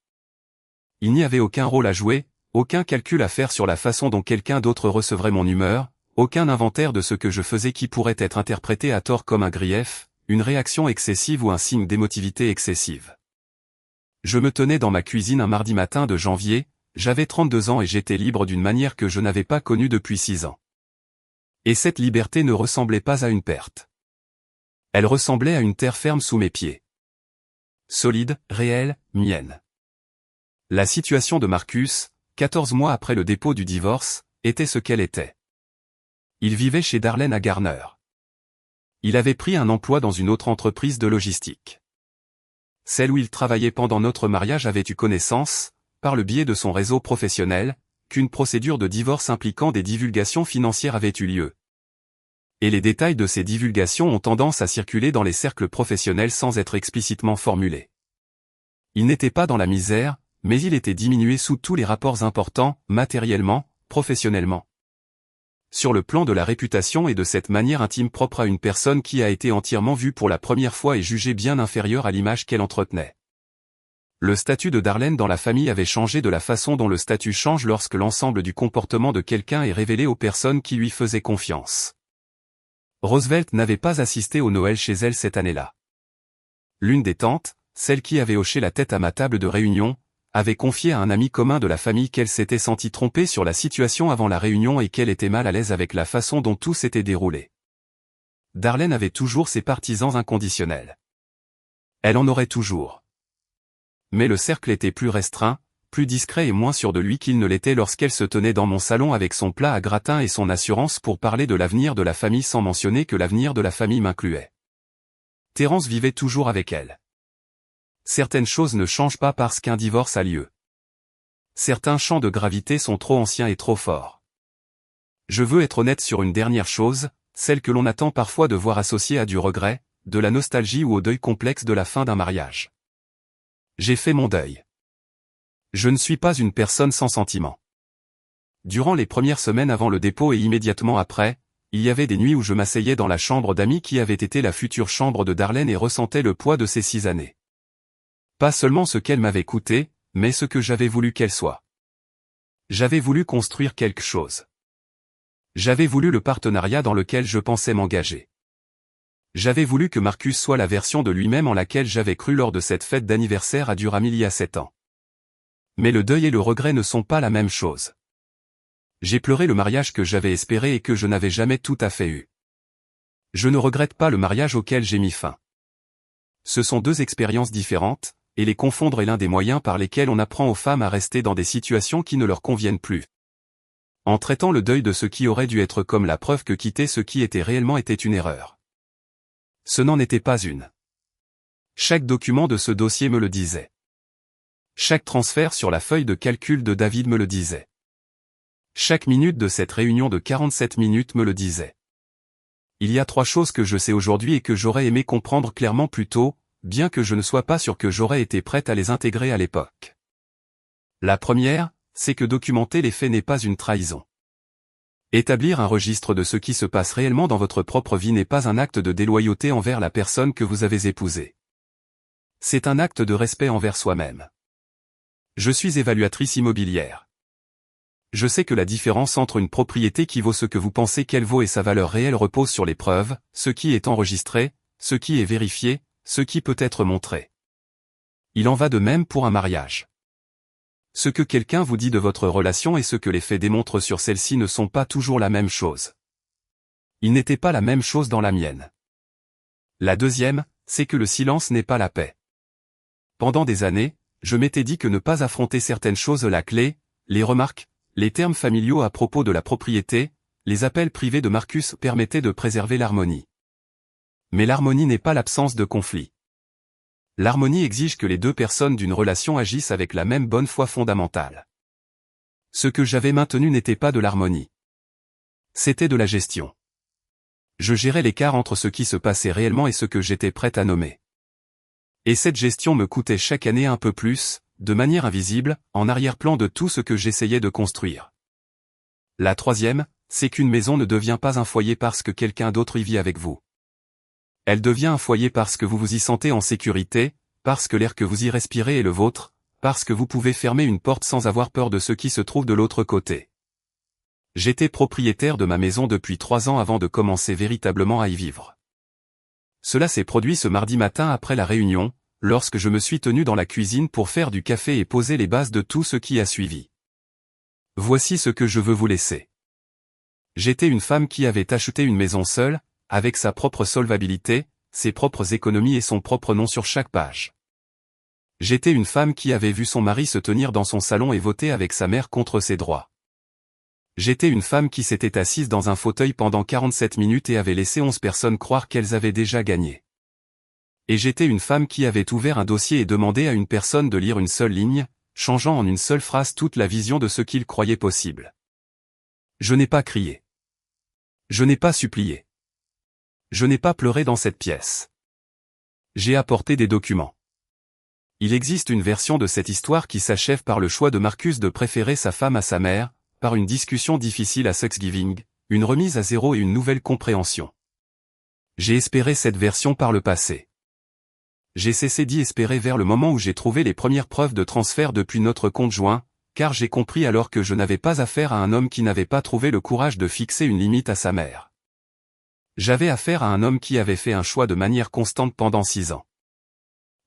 Il n'y avait aucun rôle à jouer, aucun calcul à faire sur la façon dont quelqu'un d'autre recevrait mon humeur, aucun inventaire de ce que je faisais qui pourrait être interprété à tort comme un grief, une réaction excessive ou un signe d'émotivité excessive. Je me tenais dans ma cuisine un mardi matin de janvier, j'avais 32 ans et j'étais libre d'une manière que je n'avais pas connue depuis 6 ans. Et cette liberté ne ressemblait pas à une perte. Elle ressemblait à une terre ferme sous mes pieds. Solide, réelle, mienne. La situation de Marcus, 14 mois après le dépôt du divorce, était ce qu'elle était. Il vivait chez Darlene à Garner. Il avait pris un emploi dans une autre entreprise de logistique. Celle où il travaillait pendant notre mariage avait eu connaissance, par le biais de son réseau professionnel, qu'une procédure de divorce impliquant des divulgations financières avait eu lieu. Et les détails de ces divulgations ont tendance à circuler dans les cercles professionnels sans être explicitement formulés. Il n'était pas dans la misère, mais il était diminué sous tous les rapports importants, matériellement, professionnellement. Sur le plan de la réputation et de cette manière intime propre à une personne qui a été entièrement vue pour la première fois et jugée bien inférieure à l'image qu'elle entretenait. Le statut de Darlene dans la famille avait changé de la façon dont le statut change lorsque l'ensemble du comportement de quelqu'un est révélé aux personnes qui lui faisaient confiance. Roosevelt n'avait pas assisté au Noël chez elle cette année-là. L'une des tantes, celle qui avait hoché la tête à ma table de réunion, avait confié à un ami commun de la famille qu'elle s'était sentie trompée sur la situation avant la réunion et qu'elle était mal à l'aise avec la façon dont tout s'était déroulé. Darlene avait toujours ses partisans inconditionnels. Elle en aurait toujours. Mais le cercle était plus restreint, plus discret et moins sûr de lui qu'il ne l'était lorsqu'elle se tenait dans mon salon avec son plat à gratin et son assurance pour parler de l'avenir de la famille sans mentionner que l'avenir de la famille m'incluait. Terence vivait toujours avec elle. Certaines choses ne changent pas parce qu'un divorce a lieu. Certains champs de gravité sont trop anciens et trop forts. Je veux être honnête sur une dernière chose, celle que l'on attend parfois de voir associée à du regret, de la nostalgie ou au deuil complexe de la fin d'un mariage. J'ai fait mon deuil. Je ne suis pas une personne sans sentiment. Durant les premières semaines avant le dépôt et immédiatement après, il y avait des nuits où je m'asseyais dans la chambre d'amis qui avait été la future chambre de Darlene et ressentais le poids de ces 6 années. Pas seulement ce qu'elle m'avait coûté, mais ce que j'avais voulu qu'elle soit. J'avais voulu construire quelque chose. J'avais voulu le partenariat dans lequel je pensais m'engager. J'avais voulu que Marcus soit la version de lui-même en laquelle j'avais cru lors de cette fête d'anniversaire à Durham il y a 7 ans. Mais le deuil et le regret ne sont pas la même chose. J'ai pleuré le mariage que j'avais espéré et que je n'avais jamais tout à fait eu. Je ne regrette pas le mariage auquel j'ai mis fin. Ce sont deux expériences différentes, et les confondre est l'un des moyens par lesquels on apprend aux femmes à rester dans des situations qui ne leur conviennent plus. En traitant le deuil de ce qui aurait dû être comme la preuve que quitter ce qui était réellement était une erreur. Ce n'en était pas une. Chaque document de ce dossier me le disait. Chaque transfert sur la feuille de calcul de David me le disait. Chaque minute de cette réunion de 47 minutes me le disait. Il y a 3 choses que je sais aujourd'hui et que j'aurais aimé comprendre clairement plus tôt, bien que je ne sois pas sûr que j'aurais été prête à les intégrer à l'époque. La première, c'est que documenter les faits n'est pas une trahison. Établir un registre de ce qui se passe réellement dans votre propre vie n'est pas un acte de déloyauté envers la personne que vous avez épousée. C'est un acte de respect envers soi-même. Je suis évaluatrice immobilière. Je sais que la différence entre une propriété qui vaut ce que vous pensez qu'elle vaut et sa valeur réelle repose sur les preuves, ce qui est enregistré, ce qui est vérifié, ce qui peut être montré. Il en va de même pour un mariage. Ce que quelqu'un vous dit de votre relation et ce que les faits démontrent sur celle-ci ne sont pas toujours la même chose. Ils n'étaient pas la même chose dans la mienne. La deuxième, c'est que le silence n'est pas la paix. Pendant des années, je m'étais dit que ne pas affronter certaines choses la clé, les remarques, les termes familiaux à propos de la propriété, les appels privés de Marcus permettaient de préserver l'harmonie. Mais l'harmonie n'est pas l'absence de conflit. L'harmonie exige que les deux personnes d'une relation agissent avec la même bonne foi fondamentale. Ce que j'avais maintenu n'était pas de l'harmonie. C'était de la gestion. Je gérais l'écart entre ce qui se passait réellement et ce que j'étais prête à nommer. Et cette gestion me coûtait chaque année un peu plus, de manière invisible, en arrière-plan de tout ce que j'essayais de construire. La troisième, c'est qu'une maison ne devient pas un foyer parce que quelqu'un d'autre y vit avec vous. Elle devient un foyer parce que vous vous y sentez en sécurité, parce que l'air que vous y respirez est le vôtre, parce que vous pouvez fermer une porte sans avoir peur de ce qui se trouve de l'autre côté. J'étais propriétaire de ma maison depuis 3 ans avant de commencer véritablement à y vivre. Cela s'est produit ce mardi matin après la réunion, lorsque je me suis tenu dans la cuisine pour faire du café et poser les bases de tout ce qui a suivi. Voici ce que je veux vous laisser. J'étais une femme qui avait acheté une maison seule, avec sa propre solvabilité, ses propres économies et son propre nom sur chaque page. J'étais une femme qui avait vu son mari se tenir dans son salon et voter avec sa mère contre ses droits. J'étais une femme qui s'était assise dans un fauteuil pendant 47 minutes et avait laissé 11 personnes croire qu'elles avaient déjà gagné. Et j'étais une femme qui avait ouvert un dossier et demandé à une personne de lire une seule ligne, changeant en une seule phrase toute la vision de ce qu'il croyait possible. Je n'ai pas crié. Je n'ai pas supplié. Je n'ai pas pleuré dans cette pièce. J'ai apporté des documents. Il existe une version de cette histoire qui s'achève par le choix de Marcus de préférer sa femme à sa mère, par une discussion difficile à Thanksgiving, une remise à zéro et une nouvelle compréhension. J'ai espéré cette version par le passé. J'ai cessé d'y espérer vers le moment où j'ai trouvé les premières preuves de transfert depuis notre compte joint, car j'ai compris alors que je n'avais pas affaire à un homme qui n'avait pas trouvé le courage de fixer une limite à sa mère. J'avais affaire à un homme qui avait fait un choix de manière constante pendant 6 ans.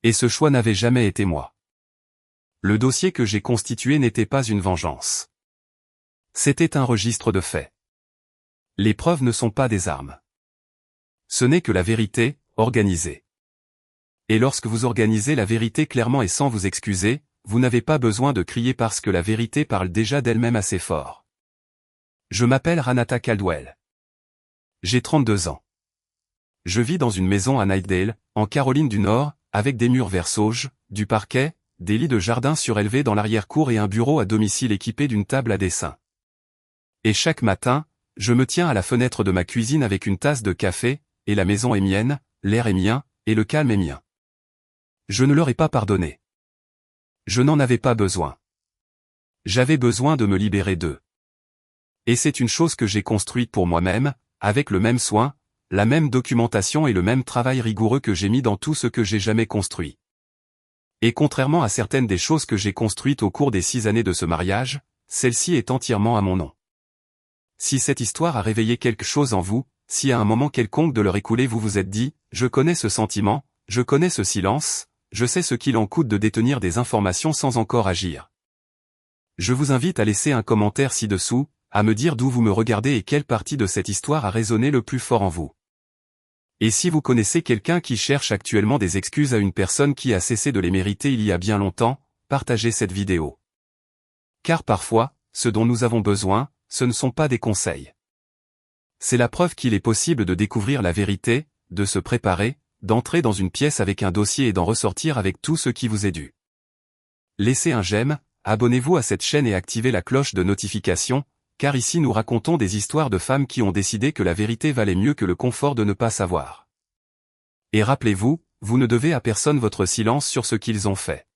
Et ce choix n'avait jamais été moi. Le dossier que j'ai constitué n'était pas une vengeance. C'était un registre de faits. Les preuves ne sont pas des armes. Ce n'est que la vérité, organisée. Et lorsque vous organisez la vérité clairement et sans vous excuser, vous n'avez pas besoin de crier parce que la vérité parle déjà d'elle-même assez fort. Je m'appelle Ranata Caldwell. J'ai 32 ans. Je vis dans une maison à Knightdale, en Caroline du Nord, avec des murs vert sauge, du parquet, des lits de jardin surélevés dans l'arrière-cour et un bureau à domicile équipé d'une table à dessin. Et chaque matin, je me tiens à la fenêtre de ma cuisine avec une tasse de café, et la maison est mienne, l'air est mien, et le calme est mien. Je ne leur ai pas pardonné. Je n'en avais pas besoin. J'avais besoin de me libérer d'eux. Et c'est une chose que j'ai construite pour moi-même, avec le même soin, la même documentation et le même travail rigoureux que j'ai mis dans tout ce que j'ai jamais construit. Et contrairement à certaines des choses que j'ai construites au cours des 6 années de ce mariage, celle-ci est entièrement à mon nom. Si cette histoire a réveillé quelque chose en vous, si à un moment quelconque de l'heure écoulée vous vous êtes dit, je connais ce sentiment, je connais ce silence, je sais ce qu'il en coûte de détenir des informations sans encore agir. Je vous invite à laisser un commentaire ci-dessous, à me dire d'où vous me regardez et quelle partie de cette histoire a résonné le plus fort en vous. Et si vous connaissez quelqu'un qui cherche actuellement des excuses à une personne qui a cessé de les mériter il y a bien longtemps, partagez cette vidéo. Car parfois, ce dont nous avons besoin, ce ne sont pas des conseils. C'est la preuve qu'il est possible de découvrir la vérité, de se préparer, d'entrer dans une pièce avec un dossier et d'en ressortir avec tout ce qui vous est dû. Laissez un j'aime, abonnez-vous à cette chaîne et activez la cloche de notification, car ici nous racontons des histoires de femmes qui ont décidé que la vérité valait mieux que le confort de ne pas savoir. Et rappelez-vous, vous ne devez à personne votre silence sur ce qu'ils ont fait.